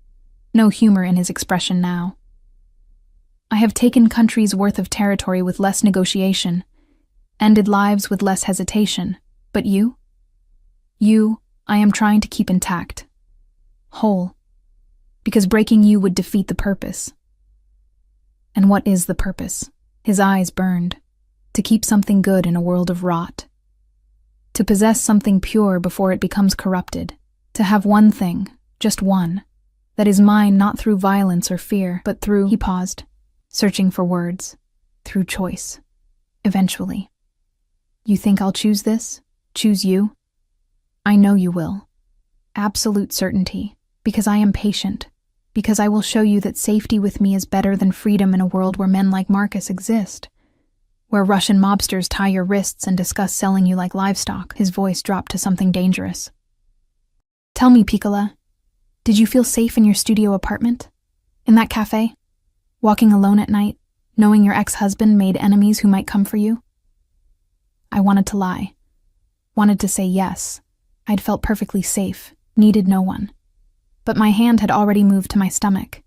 No humor in his expression now. I have taken countries' worth of territory with less negotiation, ended lives with less hesitation. But you? You, I am trying to keep intact. Whole. Because breaking you would defeat the purpose. And what is the purpose? His eyes burned. To keep something good in a world of rot. To possess something pure before it becomes corrupted. To have one thing, just one, that is mine not through violence or fear, but through— He paused, searching for words. Through choice. Eventually. You think I'll choose this? Choose you? I know you will. Absolute certainty. Because I am patient. Because I will show you that safety with me is better than freedom in a world where men like Marcus exist. Where Russian mobsters tie your wrists and discuss selling you like livestock. His voice dropped to something dangerous. Tell me, Piccola, did you feel safe in your studio apartment? In that cafe? Walking alone at night, knowing your ex-husband made enemies who might come for you? I wanted to lie. Wanted to say yes. I'd felt perfectly safe, needed no one. But my hand had already moved to my stomach.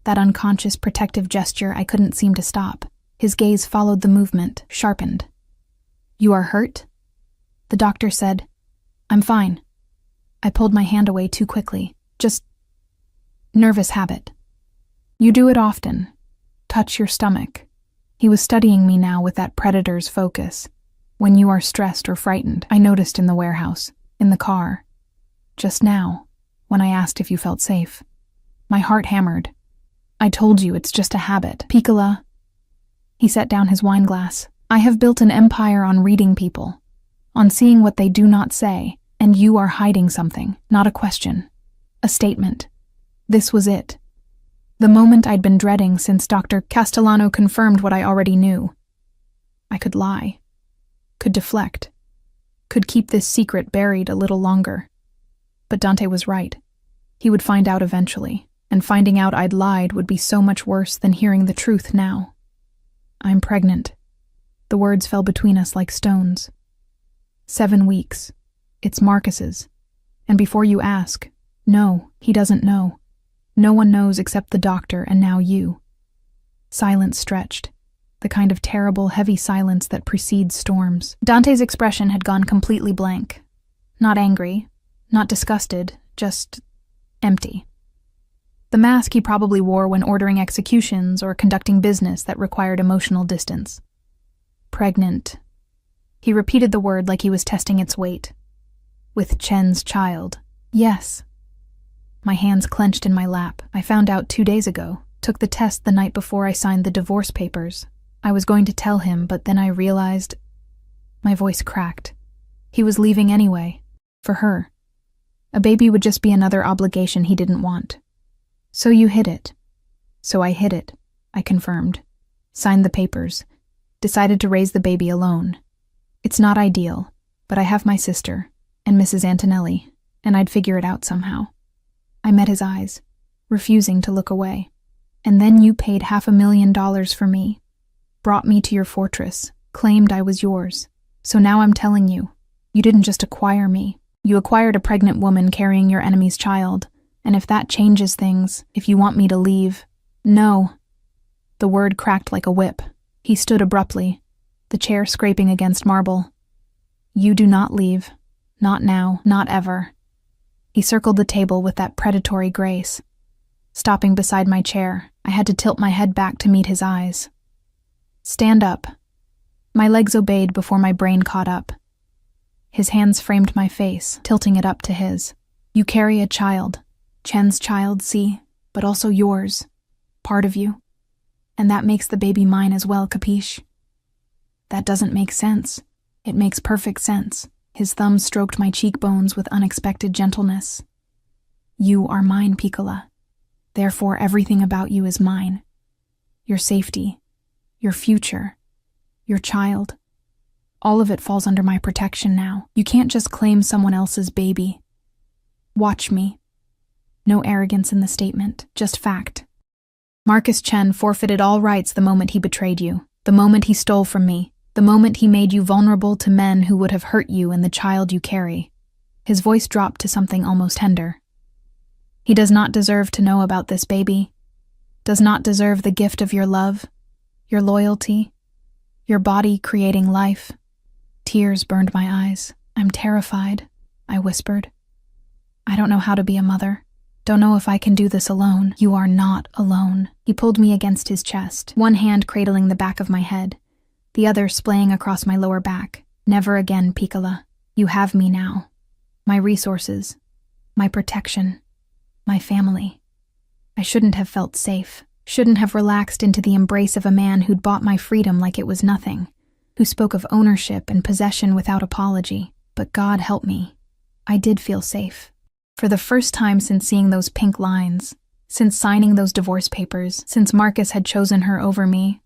That unconscious protective gesture I couldn't seem to stop. His gaze followed the movement, sharpened. You are hurt? The doctor said. I'm fine. I pulled my hand away too quickly. Just nervous habit. You do it often. Touch your stomach. He was studying me now with that predator's focus. When you are stressed or frightened, I noticed in the warehouse, in the car. Just now, when I asked if you felt safe. My heart hammered. I told you it's just a habit. Piccola. He set down his wine glass. I have built an empire on reading people, on seeing what they do not say, and you are hiding something, not a question, a statement. This was it. The moment I'd been dreading since Dr. Castellano confirmed what I already knew. I could lie, could deflect, could keep this secret buried a little longer. But Dante was right. He would find out eventually, and finding out I'd lied would be so much worse than hearing the truth now. I'm pregnant. The words fell between us like stones. 7 weeks. It's Marcus's. And before you ask, no, he doesn't know. No one knows except the doctor and now you. Silence stretched. The kind of terrible, heavy silence that precedes storms. Dante's expression had gone completely blank. Not angry, not disgusted, just empty. The mask he probably wore when ordering executions or conducting business that required emotional distance. Pregnant. He repeated the word like he was testing its weight. With Chen's child. Yes. My hands clenched in my lap. I found out 2 days ago. Took the test the night before I signed the divorce papers. I was going to tell him, but then I realized— My voice cracked. He was leaving anyway. For her. A baby would just be another obligation he didn't want. So you hid it. So I hid it, I confirmed. Signed the papers. Decided to raise the baby alone. It's not ideal, but I have my sister, and Mrs. Antonelli, and I'd figure it out somehow. I met his eyes, refusing to look away. And then you paid $500,000 for me. Brought me to your fortress, claimed I was yours. So now I'm telling you, you didn't just acquire me. You acquired a pregnant woman carrying your enemy's child. And if that changes things, if you want me to leave— No. The word cracked like a whip. He stood abruptly, the chair scraping against marble. "You do not leave. Not now, not ever." He circled the table with that predatory grace. Stopping beside my chair, I had to tilt my head back to meet his eyes. "Stand up." My legs obeyed before my brain caught up. His hands framed my face, tilting it up to his. "You carry a child. Chen's child, see, but also yours. Part of you. And that makes the baby mine as well, capiche?" "That doesn't make sense." "It makes perfect sense." His thumb stroked my cheekbones with unexpected gentleness. "You are mine, Piccola. Therefore everything about you is mine. Your safety, your future, your child. All of it falls under my protection now. You can't just claim someone else's baby. Watch me." No arrogance in the statement, just fact. "Marcus Chen forfeited all rights the moment he betrayed you, the moment he stole from me, the moment he made you vulnerable to men who would have hurt you and the child you carry." His voice dropped to something almost tender. "He does not deserve to know about this baby, does not deserve the gift of your love, your loyalty, your body creating life." Tears burned my eyes. "I'm terrified," I whispered. "I don't know how to be a mother. Don't know if I can do this alone." "You are not alone." He pulled me against his chest, one hand cradling the back of my head, the other splaying across my lower back. "Never again, Piccola. You have me now. My resources, my protection, my family. I shouldn't have felt safe, shouldn't have relaxed into the embrace of a man who'd bought my freedom like it was nothing, who spoke of ownership and possession without apology. But God help me. I did feel safe. For the first time since seeing those pink lines, since signing those divorce papers, since Marcus had chosen her over me,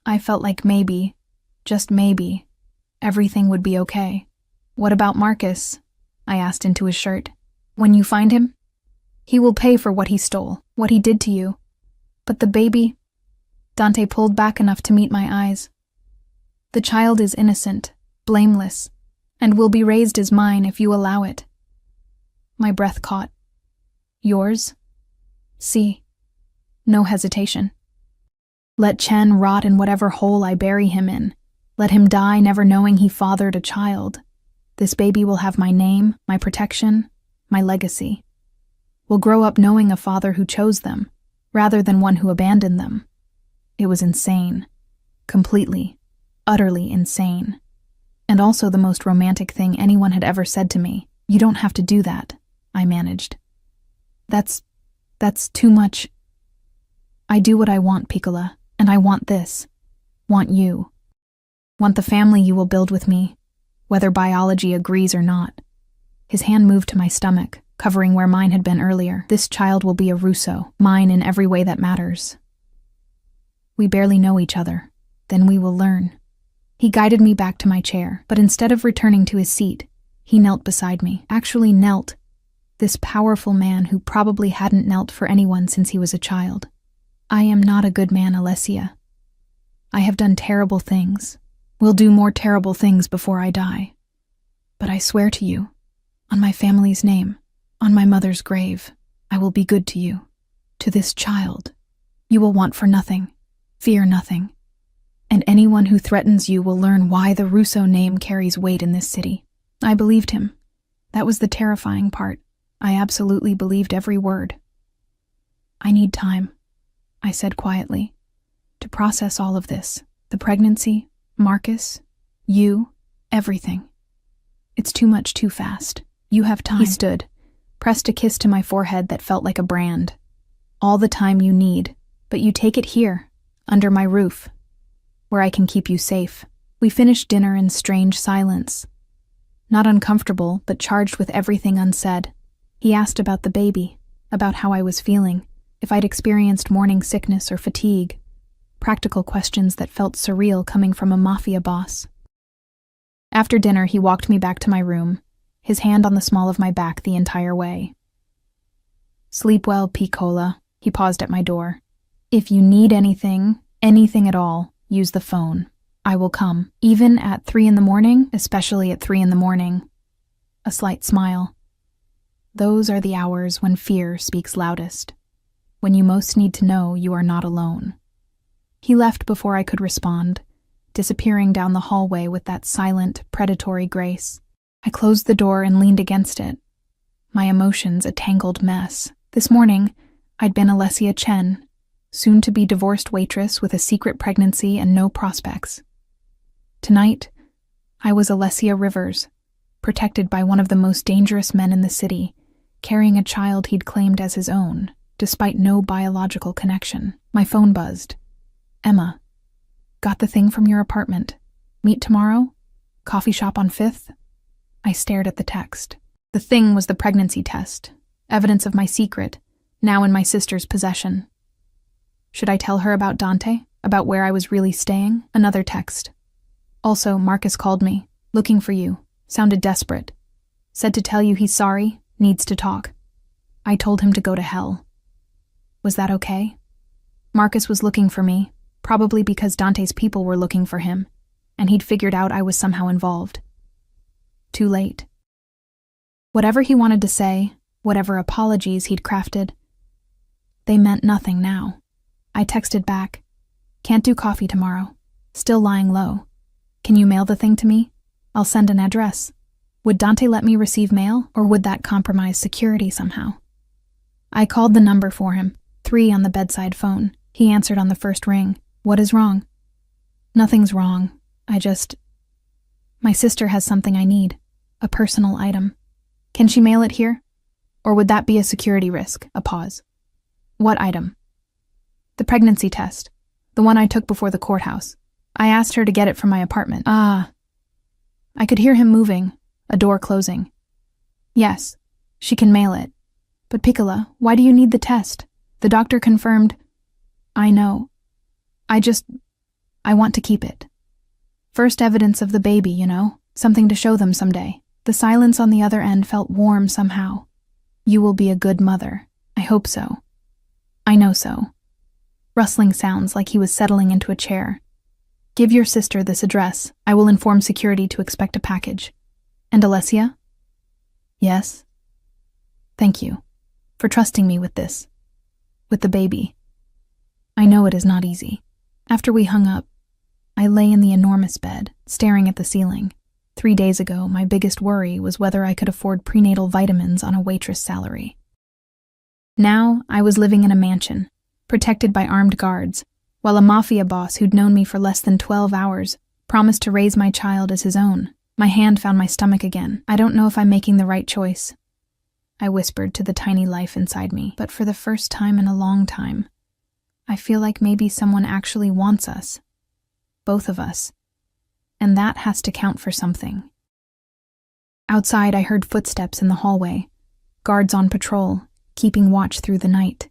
I felt like maybe, just maybe, everything would be okay. "What about Marcus?" I asked into his shirt. "When you find him, he will pay for what he stole, what he did to you. But the baby..." Dante pulled back enough to meet my eyes. "The child is innocent, blameless, and will be raised as mine if you allow it." My breath caught. "Yours?" "See." No hesitation. "Let Chen rot in whatever hole I bury him in. Let him die never knowing he fathered a child. This baby will have my name, my protection, my legacy. Will grow up knowing a father who chose them, rather than one who abandoned them." It was insane. Completely, utterly insane. And also the most romantic thing anyone had ever said to me. "You don't have to do that," I managed. That's too much." "I do what I want, Piccola, and I want this. Want you. Want the family you will build with me, whether biology agrees or not." His hand moved to my stomach, covering where mine had been earlier. "This child will be a Russo, mine in every way that matters. We barely know each other. Then we will learn." He guided me back to my chair, but instead of returning to his seat, he knelt beside me. Actually knelt. This powerful man who probably hadn't knelt for anyone since he was a child. "I am not a good man, Alessia. I have done terrible things. Will do more terrible things before I die. But I swear to you, on my family's name, on my mother's grave, I will be good to you, to this child. You will want for nothing, fear nothing. And anyone who threatens you will learn why the Russo name carries weight in this city." I believed him. That was the terrifying part. I absolutely believed every word. "I need time," I said quietly, "to process all of this. The pregnancy, Marcus, you, everything. It's too much too fast. You have time." He stood, pressed a kiss to my forehead that felt like a brand. "All the time you need, but you take it here, under my roof, where I can keep you safe." We finished dinner in strange silence. Not uncomfortable, but charged with everything unsaid. He asked about the baby, about how I was feeling, if I'd experienced morning sickness or fatigue. Practical questions that felt surreal coming from a mafia boss. After dinner, he walked me back to my room, his hand on the small of my back the entire way. "Sleep well, Piccola." He paused at my door. "If you need anything at all, use the phone. I will come, even at 3 in the morning, especially at 3 in the morning." A slight smile. "Those are the hours when fear speaks loudest, when you most need to know you are not alone." He left before I could respond, disappearing down the hallway with that silent, predatory grace. I closed the door and leaned against it, my emotions a tangled mess. This morning, I'd been Alessia Chen, soon-to-be divorced waitress with a secret pregnancy and no prospects. Tonight, I was Alessia Rivers, protected by one of the most dangerous men in the city, carrying a child he'd claimed as his own, despite no biological connection. My phone buzzed. Emma, got the thing from your apartment. Meet tomorrow? Coffee shop on 5th? I stared at the text. The thing was the pregnancy test, evidence of my secret, now in my sister's possession. Should I tell her about Dante? About where I was really staying? Another text. Also, Marcus called me, looking for you, sounded desperate. Said to tell you he's sorry, needs to talk. I told him to go to hell. Was that okay? Marcus was looking for me, probably because Dante's people were looking for him, and he'd figured out I was somehow involved. Too late. Whatever he wanted to say, whatever apologies he'd crafted, they meant nothing now. I texted back, can't do coffee tomorrow, still lying low. Can you mail the thing to me? I'll send an address. Would Dante let me receive mail, or would that compromise security somehow? I called the number for him, 3 on the bedside phone. He answered on the first ring. What is wrong? Nothing's wrong. My sister has something I need, a personal item. Can she mail it here? Or would that be a security risk? A pause. What item? The pregnancy test, the one I took before the courthouse. I asked her to get it from my apartment. I could hear him moving, a door closing. Yes, she can mail it. But Piccola, why do you need the test? The doctor confirmed. I know. I want to keep it. First evidence of the baby, you know, something to show them someday. The silence on the other end felt warm somehow. You will be a good mother. I hope so. I know so. Rustling sounds like he was settling into a chair. Give your sister this address. I will inform security to expect a package. And Alessia? Yes? Thank you for trusting me with this. With the baby. I know it is not easy. After we hung up, I lay in the enormous bed, staring at the ceiling. 3 days ago, my biggest worry was whether I could afford prenatal vitamins on a waitress salary. Now, I was living in a mansion, protected by armed guards, while a mafia boss who'd known me for less than 12 hours promised to raise my child as his own. My hand found my stomach again. I don't know if I'm making the right choice, I whispered to the tiny life inside me, but for the first time in a long time, I feel like maybe someone actually wants us. Both of us. And that has to count for something. Outside, I heard footsteps in the hallway, guards on patrol, keeping watch through the night.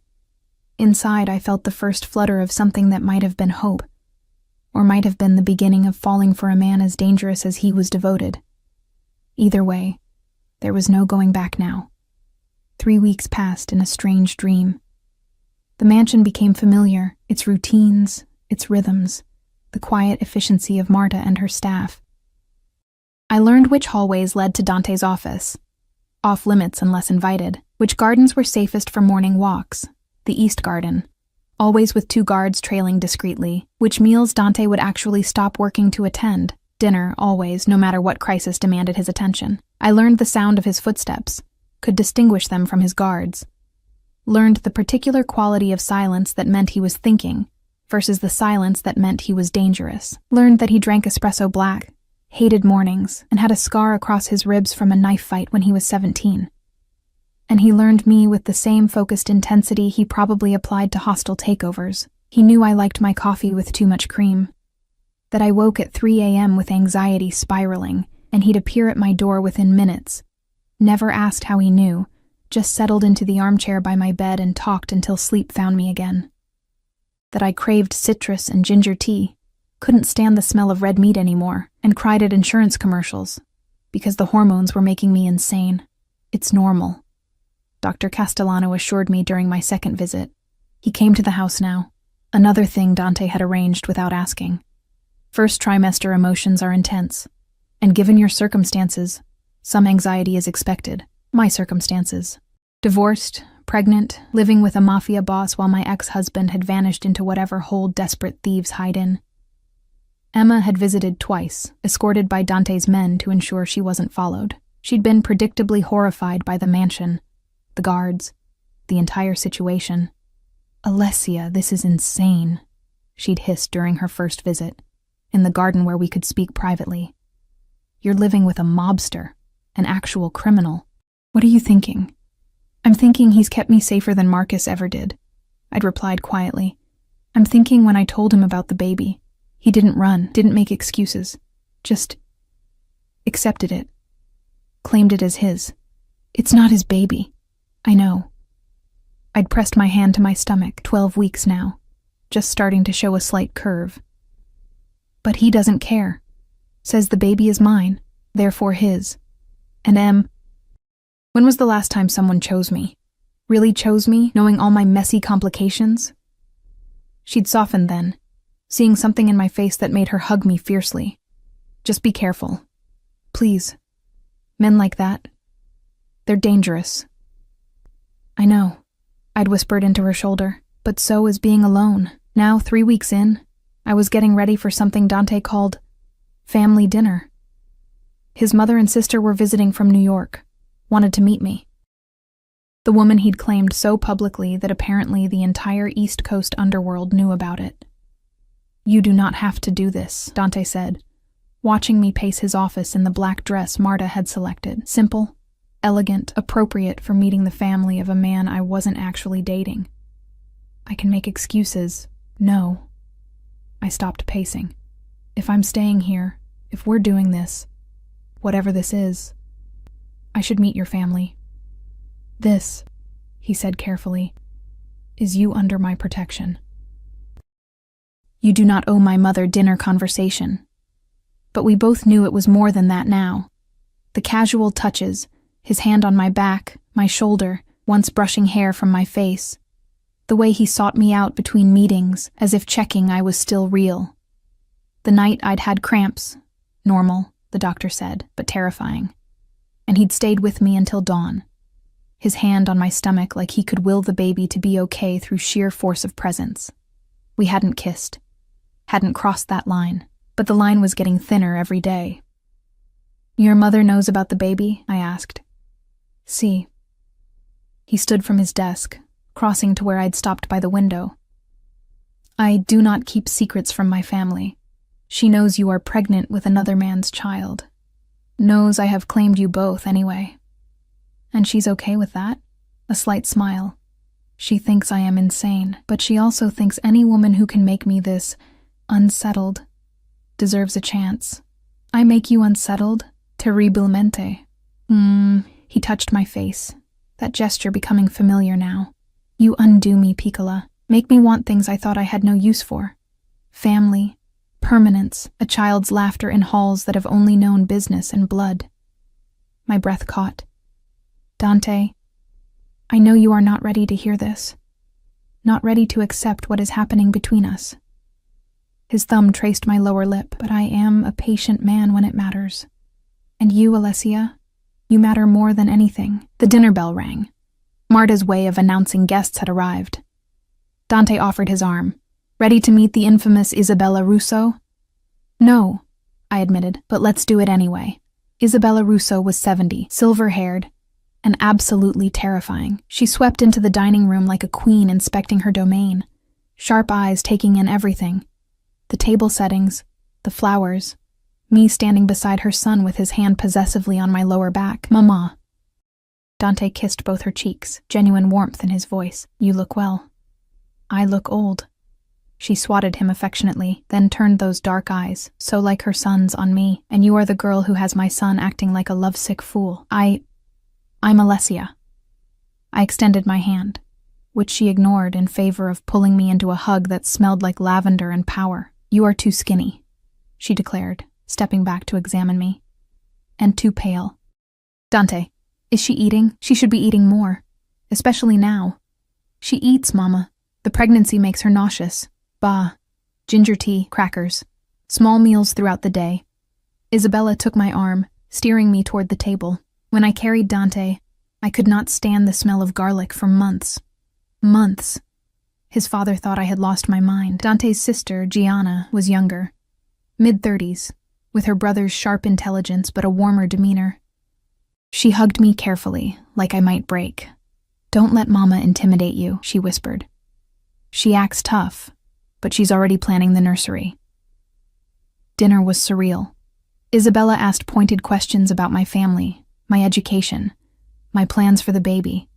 Inside, I felt the first flutter of something that might have been hope, or might have been the beginning of falling for a man as dangerous as he was devoted. Either way, there was no going back now. 3 weeks passed in a strange dream. The mansion became familiar, its routines, its rhythms, the quiet efficiency of Marta and her staff. I learned which hallways led to Dante's office, off limits unless invited, which gardens were safest for morning walks, the East Garden, always with 2 guards trailing discreetly, which meals Dante would actually stop working to attend, dinner always, no matter what crisis demanded his attention. I learned the sound of his footsteps, could distinguish them from his guards, learned the particular quality of silence that meant he was thinking, versus the silence that meant he was dangerous. Learned that he drank espresso black, hated mornings, and had a scar across his ribs from a knife fight when he was 17. And he learned me with the same focused intensity he probably applied to hostile takeovers. He knew I liked my coffee with too much cream, that I woke at 3 a.m. with anxiety spiraling, and he'd appear at my door within minutes. Never asked how he knew, just settled into the armchair by my bed and talked until sleep found me again. That I craved citrus and ginger tea, couldn't stand the smell of red meat anymore, and cried at insurance commercials, because the hormones were making me insane. It's normal, Dr. Castellano assured me during my second visit. He came to the house now, another thing Dante had arranged without asking. First trimester emotions are intense, and given your circumstances, some anxiety is expected. My circumstances. Divorced, pregnant, living with a mafia boss while my ex-husband had vanished into whatever hole desperate thieves hide in. Emma had visited twice, escorted by Dante's men to ensure she wasn't followed. She'd been predictably horrified by the mansion, the guards, the entire situation. "Alessia, this is insane," she'd hissed during her first visit, in the garden where we could speak privately. "You're living with a mobster, an actual criminal. What are you thinking?" "I'm thinking he's kept me safer than Marcus ever did," I'd replied quietly. "I'm thinking when I told him about the baby, he didn't run, didn't make excuses, just accepted it, claimed it as his. It's not his baby. I know." I'd pressed my hand to my stomach, 12 weeks now, just starting to show a slight curve. "But he doesn't care. Says the baby is mine, therefore his. And when was the last time someone chose me? Really chose me, knowing all my messy complications?" She'd softened then, seeing something in my face that made her hug me fiercely. "Just be careful. Please. Men like that, they're dangerous." "I know," I'd whispered into her shoulder, "but so is being alone. Now, 3 weeks in, I was getting ready for something Dante called family dinner. His mother and sister were visiting from New York, wanted to meet me. The woman he'd claimed so publicly that apparently the entire East Coast underworld knew about it. "You do not have to do this," Dante said, watching me pace his office in the black dress Marta had selected. Simple, elegant, appropriate for meeting the family of a man I wasn't actually dating. "I can make excuses. No." I stopped pacing. "If I'm staying here, if we're doing this, whatever this is, I should meet your family. This," he said carefully, "is you under my protection. You do not owe my mother dinner conversation." But we both knew it was more than that now. The casual touches, his hand on my back, my shoulder, once brushing hair from my face. The way he sought me out between meetings, as if checking I was still real. The night I'd had cramps. Normal, the doctor said, but terrifying. And he'd stayed with me until dawn. His hand on my stomach like he could will the baby to be okay through sheer force of presence. We hadn't kissed. Hadn't crossed that line. But the line was getting thinner every day. "Your mother knows about the baby?" I asked. "See." He stood from his desk, crossing to where I'd stopped by the window. "I do not keep secrets from my family. She knows you are pregnant with another man's child. Knows I have claimed you both anyway. And she's okay with that?" A slight smile. "She thinks I am insane, but she also thinks any woman who can make me this unsettled deserves a chance. I make you unsettled? Terribilmente." He touched my face, that gesture becoming familiar now. "You undo me, Piccola. Make me want things I thought I had no use for. Family, permanence, a child's laughter in halls that have only known business and blood." My breath caught. "Dante, I know you are not ready to hear this. Not ready to accept what is happening between us." His thumb traced my lower lip, "But I am a patient man when it matters. And you, Alessia, you matter more than anything." The dinner bell rang. Marta's way of announcing guests had arrived. Dante offered his arm. "Ready to meet the infamous Isabella Russo?" "No," I admitted, "but let's do it anyway." Isabella Russo was 70, silver-haired, and absolutely terrifying. She swept into the dining room like a queen inspecting her domain, sharp eyes taking in everything. The table settings, the flowers, me standing beside her son with his hand possessively on my lower back. "Mama." Dante kissed both her cheeks, genuine warmth in his voice. "You look well." "I look old." She swatted him affectionately, then turned those dark eyes, so like her son's, on me. "And you are the girl who has my son acting like a lovesick fool." I'm Alessia." I extended my hand, which she ignored in favor of pulling me into a hug that smelled like lavender and power. "You are too skinny," she declared, stepping back to examine me. "And too pale." "Dante, is she eating? She should be eating more. Especially now." "She eats, Mama. The pregnancy makes her nauseous. Bah. Ginger tea, crackers. Small meals throughout the day." Isabella took my arm, steering me toward the table. When I carried Dante, I could not stand the smell of garlic for months. Months. His father thought I had lost my mind. Dante's sister, Gianna, was younger. mid-30s, with her brother's sharp intelligence but a warmer demeanor. She hugged me carefully, like I might break. "Don't let Mama intimidate you," she whispered. "She acts tough, but she's already planning the nursery." Dinner was surreal. Isabella asked pointed questions about my family, my education, my plans for the baby.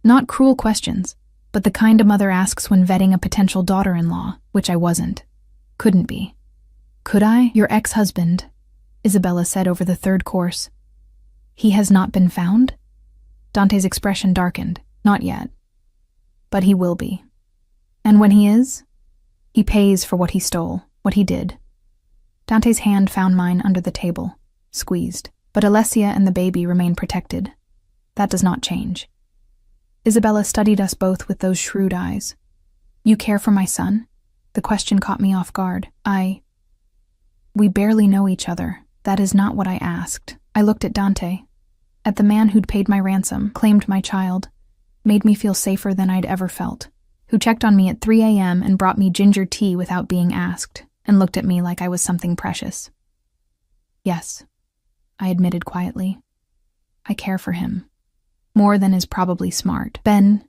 Not cruel questions, but the kind a mother asks when vetting a potential daughter-in-law, which I wasn't. Couldn't be. "Could I? Your ex-husband," Isabella said over the third course. "He has not been found?" Dante's expression darkened. "Not yet. But he will be. And when he is, he pays for what he stole, what he did." Dante's hand found mine under the table, squeezed. "But Alessia and the baby remain protected. That does not change." Isabella studied us both with those shrewd eyes. "You care for my son?" The question caught me off guard. We barely know each other. That is not what I asked. I looked at Dante, at the man who'd paid my ransom, claimed my child, made me feel safer than I'd ever felt, who checked on me at 3 a.m. and brought me ginger tea without being asked, and looked at me like I was something precious. "Yes," I admitted quietly. "I care for him. More than is probably smart." "Ben,"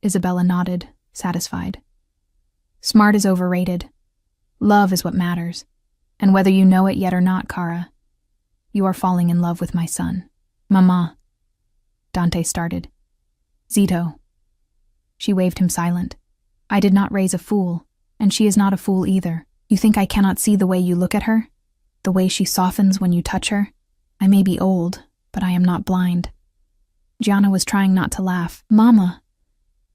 Isabella nodded, satisfied. "Smart is overrated. Love is what matters. And whether you know it yet or not, Cara, you are falling in love with my son." "Mama," Dante started. "Zito." She waved him silent. "I did not raise a fool, and she is not a fool either. You think I cannot see the way you look at her? The way she softens when you touch her? I may be old, but I am not blind." Gianna was trying not to laugh. "Mama,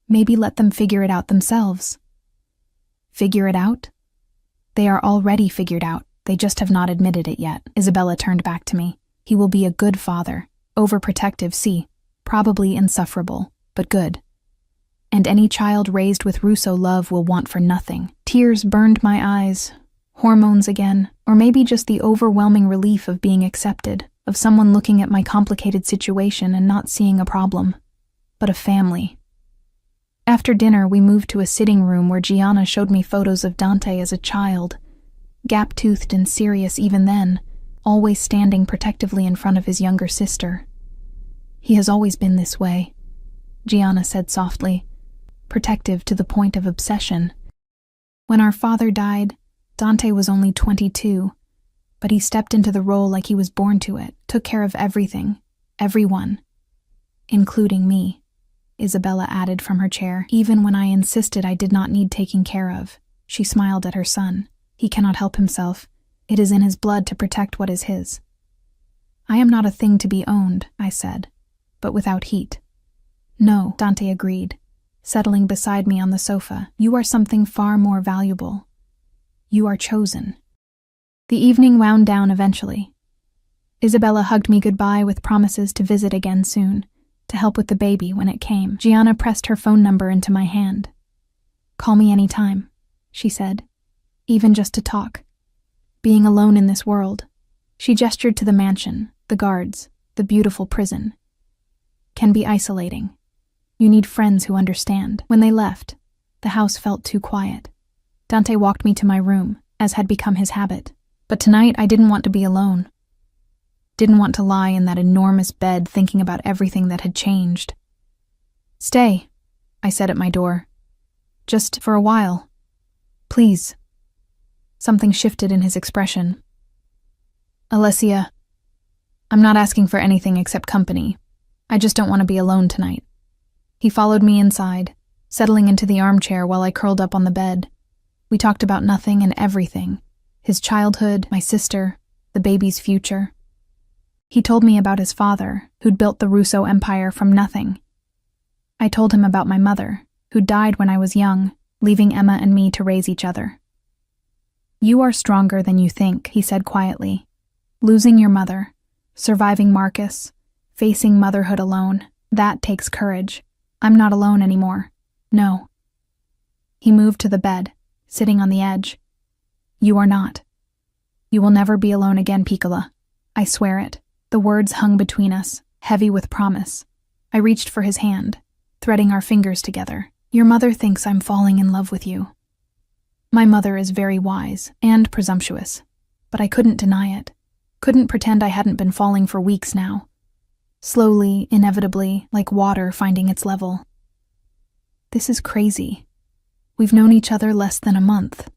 maybe let them figure it out themselves." "Figure it out? They are already figured out. They just have not admitted it yet." Isabella turned back to me. "He will be a good father. Overprotective, see. Probably insufferable, but good. And any child raised with Russo love will want for nothing." Tears burned my eyes. Hormones again, or maybe just the overwhelming relief of being accepted, of someone looking at my complicated situation and not seeing a problem, but a family. After dinner, we moved to a sitting room where Gianna showed me photos of Dante as a child, gap-toothed and serious even then, always standing protectively in front of his younger sister. "He has always been this way," Gianna said softly, "protective to the point of obsession. When our father died, Dante was only 22, but he stepped into the role like he was born to it, took care of everything, everyone, including me," Isabella added from her chair. "Even when I insisted I did not need taking care of." She smiled at her son. "He cannot help himself. It is in his blood to protect what is his." "I am not a thing to be owned," I said, "but without heat." "No," Dante agreed, settling beside me on the sofa. "You are something far more valuable. You are chosen." The evening wound down eventually. Isabella hugged me goodbye with promises to visit again soon, to help with the baby when it came. Gianna pressed her phone number into my hand. "Call me any time," she said, "even just to talk. Being alone in this world," she gestured to the mansion, the guards, the beautiful prison, "can be isolating. You need friends who understand." When they left, the house felt too quiet. Dante walked me to my room, as had become his habit. But tonight I didn't want to be alone. Didn't want to lie in that enormous bed thinking about everything that had changed. "Stay," I said at my door. "Just for a while. Please." Something shifted in his expression. "Alessia, I'm not asking for anything except company. I just don't want to be alone tonight." He followed me inside, settling into the armchair while I curled up on the bed. We talked about nothing and everything. His childhood, my sister, the baby's future. He told me about his father, who'd built the Russo empire from nothing. I told him about my mother, who died when I was young, leaving Emma and me to raise each other. "You are stronger than you think," he said quietly. "Losing your mother, surviving Marcus, facing motherhood alone, that takes courage. I'm not alone anymore. No." He moved to the bed, sitting on the edge. "You are not. You will never be alone again, Piccola. I swear it." The words hung between us, heavy with promise. I reached for his hand, threading our fingers together. "Your mother thinks I'm falling in love with you. My mother is very wise and presumptuous. but I couldn't deny it. Couldn't pretend I hadn't been falling for weeks now. Slowly, inevitably, like water finding its level. This is crazy. We've known each other less than a month.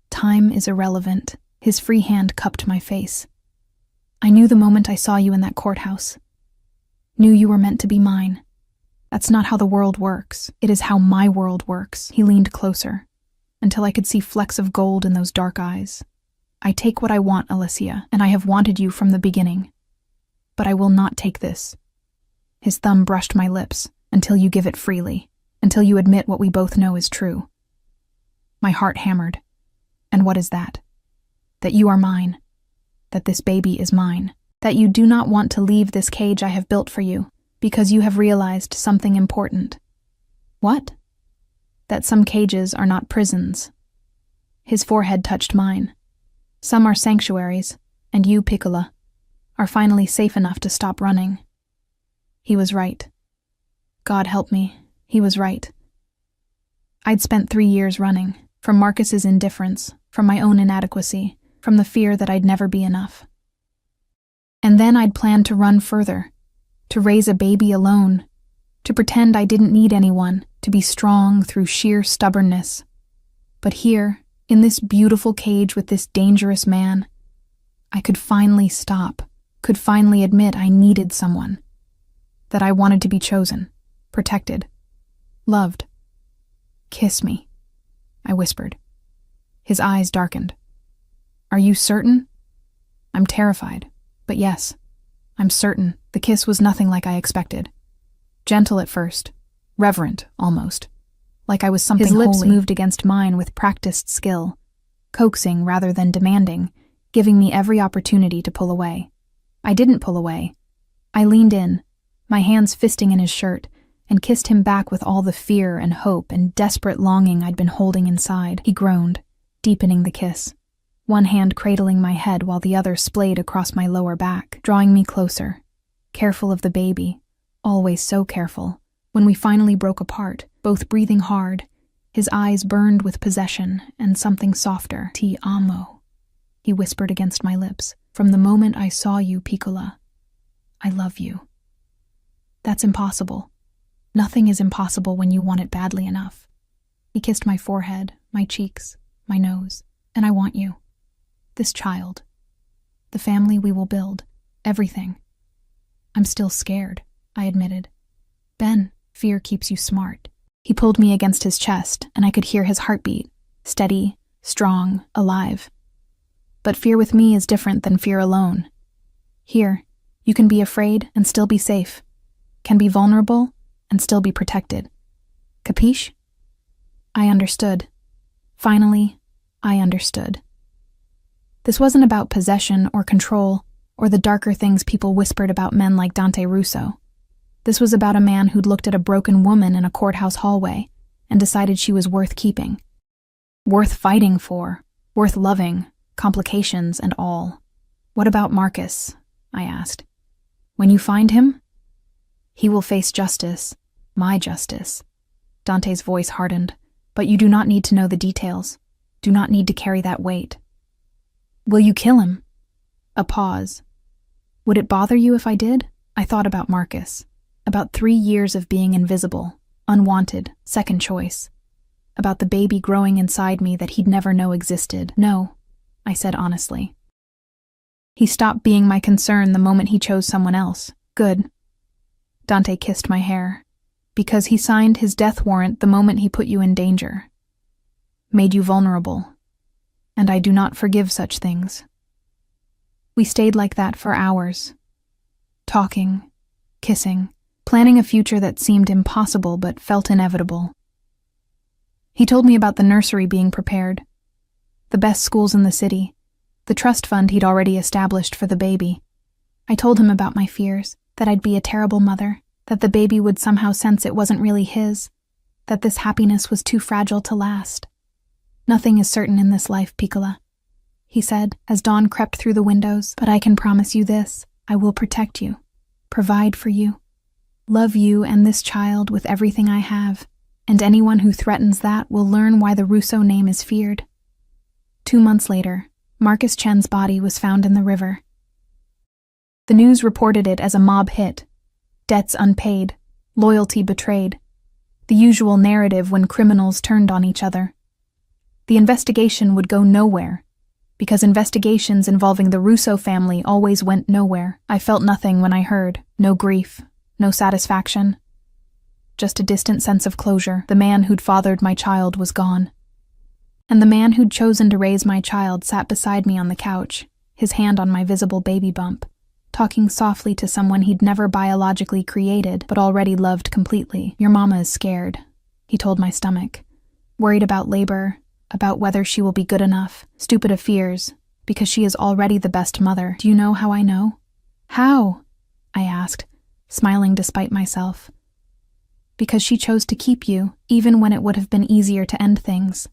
Time is irrelevant. His free hand cupped my face. I knew the moment I saw you in that courthouse. Knew you were meant to be mine. That's not how the world works. It is how my world works. He leaned closer, until I could see flecks of gold in those dark eyes. I take what I want, Alicia, and I have wanted you from the beginning. But I will not take this. His thumb brushed my lips, until you give it freely, until you admit what we both know is true. My heart hammered. And what is that? That you are mine. That this baby is mine. That you do not want to leave this cage I have built for you, because you have realized something important. What? That some cages are not prisons. His forehead touched mine. Some are sanctuaries, and you, Piccola, are finally safe enough to stop running. He was right. God help me, he was right. I'd spent 3 years running, from Marcus's indifference, from my own inadequacy, from the fear that I'd never be enough. And then I'd planned to run further, to raise a baby alone, to pretend I didn't need anyone, to be strong through sheer stubbornness. But here, in this beautiful cage with this dangerous man, I could finally stop, could finally admit I needed someone, that I wanted to be chosen, protected, loved. Kiss me, I whispered. His eyes darkened. Are you certain? I'm terrified, but yes, I'm certain. The kiss was nothing like I expected. Gentle at first, reverent almost, like I was something holy. His lips moved against mine with practiced skill, coaxing rather than demanding, giving me every opportunity to pull away. I didn't pull away. I leaned in, my hands fisting in his shirt, and kissed him back with all the fear and hope and desperate longing I'd been holding inside. He groaned, deepening the kiss, one hand cradling my head while the other splayed across my lower back, drawing me closer, careful of the baby, always so careful. When we finally broke apart, both breathing hard, his eyes burned with possession and something softer. Ti amo, he whispered against my lips. From the moment I saw you, Piccola, I love you. That's impossible. Nothing is impossible when you want it badly enough. He kissed my forehead, my cheeks, my nose, and I want you. This child. The family we will build. Everything. I'm still scared, I admitted. Ben, fear keeps you smart. He pulled me against his chest, and I could hear his heartbeat, steady, strong, alive. But fear with me is different than fear alone. Here, you can be afraid and still be safe, can be vulnerable and still be protected. Capiche? I understood. Finally, I understood. This wasn't about possession or control or the darker things people whispered about men like Dante Russo. This was about a man who'd looked at a broken woman in a courthouse hallway and decided she was worth keeping, worth fighting for, worth loving, complications and all. What about Marcus? I asked. When you find him? He will face justice, my justice. Dante's voice hardened. But you do not need to know the details. Do not need to carry that weight. Will you kill him? A pause. Would it bother you if I did? I thought about Marcus. About 3 years of being invisible, unwanted, second choice. About the baby growing inside me that he'd never know existed. No, I said honestly. He stopped being my concern the moment he chose someone else. Good. Dante kissed my hair. Because he signed his death warrant the moment he put you in danger. Made you vulnerable. And I do not forgive such things. We stayed like that for hours. Talking, kissing, planning a future that seemed impossible but felt inevitable. He told me about the nursery being prepared, the best schools in the city, the trust fund he'd already established for the baby. I told him about my fears, that I'd be a terrible mother, that the baby would somehow sense it wasn't really his, that this happiness was too fragile to last. Nothing is certain in this life, Piccola, he said, as dawn crept through the windows, but I can promise you this, I will protect you, provide for you, love you and this child with everything I have, and anyone who threatens that will learn why the Russo name is feared. 2 months later, Marcus Chen's body was found in the river. The news reported it as a mob hit. Debts unpaid, loyalty betrayed. The usual narrative when criminals turned on each other. The investigation would go nowhere, because investigations involving the Russo family always went nowhere. I felt nothing when I heard, no grief, no satisfaction. Just a distant sense of closure. The man who'd fathered my child was gone. And the man who'd chosen to raise my child sat beside me on the couch, his hand on my visible baby bump, talking softly to someone he'd never biologically created but already loved completely. Your mama is scared, he told my stomach. Worried about labor, about whether she will be good enough, stupid of fears, because she is already the best mother. Do you know how I know? How? I asked, smiling despite myself. Because she chose to keep you, even when it would have been easier to end things.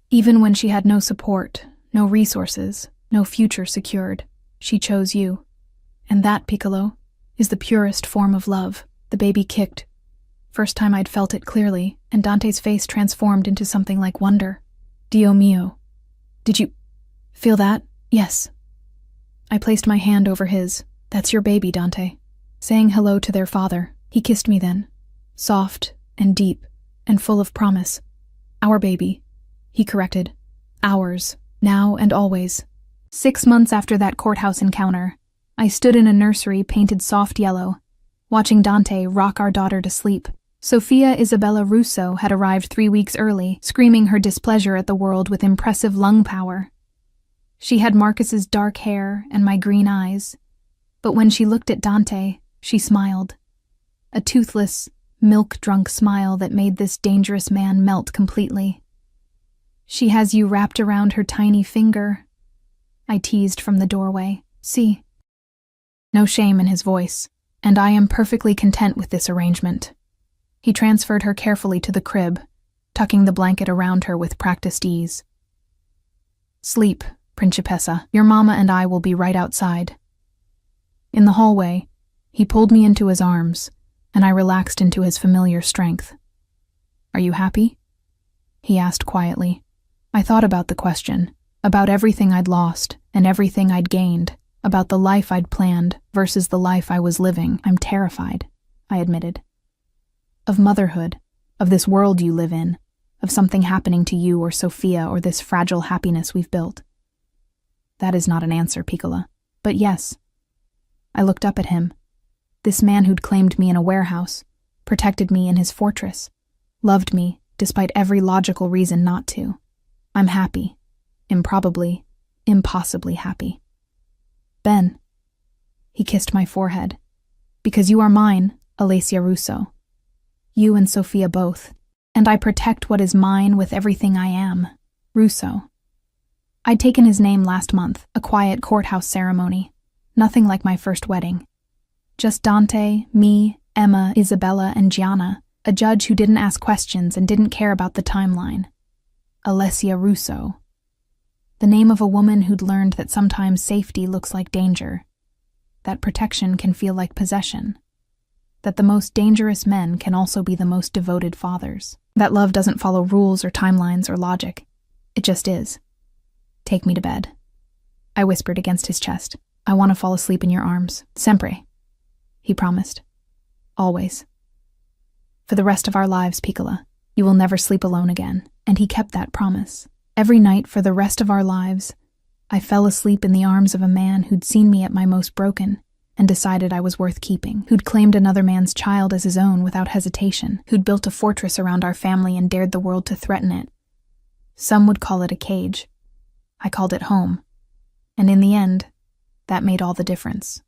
Even when she had no support, no resources, no future secured, she chose you. And that, Piccolo, is the purest form of love. The baby kicked. First time I'd felt it clearly, and Dante's face transformed into something like wonder. Dio mio. Did you feel that? Yes. I placed my hand over his. That's your baby, Dante. Saying hello to their father, he kissed me then. Soft and deep and full of promise. Our baby. He corrected. Ours, now and always. 6 months after that courthouse encounter, I stood in a nursery painted soft yellow, watching Dante rock our daughter to sleep. Sofia Isabella Russo had arrived 3 weeks early, screaming her displeasure at the world with impressive lung power. She had Marcus's dark hair and my green eyes, but when she looked at Dante, she smiled. A toothless, milk-drunk smile that made this dangerous man melt completely. She has you wrapped around her tiny finger, I teased from the doorway. See? No shame in his voice, and I am perfectly content with this arrangement. He transferred her carefully to the crib, tucking the blanket around her with practiced ease. Sleep, Principessa. Your mama and I will be right outside. In the hallway, he pulled me into his arms, and I relaxed into his familiar strength. Are you happy? He asked quietly. I thought about the question, about everything I'd lost and everything I'd gained, about the life I'd planned versus the life I was living. I'm terrified, I admitted. Of motherhood, of this world you live in, of something happening to you or Sophia or this fragile happiness we've built. That is not an answer, Piccola, but yes. I looked up at him. This man who'd claimed me in a warehouse, protected me in his fortress, loved me despite every logical reason not to. I'm happy. Improbably, impossibly happy. Ben. He kissed my forehead. Because you are mine, Alessia Russo. You and Sophia both. And I protect what is mine with everything I am. Russo. I'd taken his name last month, a quiet courthouse ceremony. Nothing like my first wedding. Just Dante, me, Emma, Isabella, and Gianna, a judge who didn't ask questions and didn't care about the timeline. Alessia Russo. The name of a woman who'd learned that sometimes safety looks like danger, that protection can feel like possession, that the most dangerous men can also be the most devoted fathers, that love doesn't follow rules or timelines or logic. It just is. Take me to bed. I whispered against his chest. I want to fall asleep in your arms. Sempre. He promised. Always. For the rest of our lives, Piccola, you will never sleep alone again. And he kept that promise. Every night for the rest of our lives, I fell asleep in the arms of a man who'd seen me at my most broken and decided I was worth keeping, who'd claimed another man's child as his own without hesitation, who'd built a fortress around our family and dared the world to threaten it. Some would call it a cage. I called it home. And in the end, that made all the difference.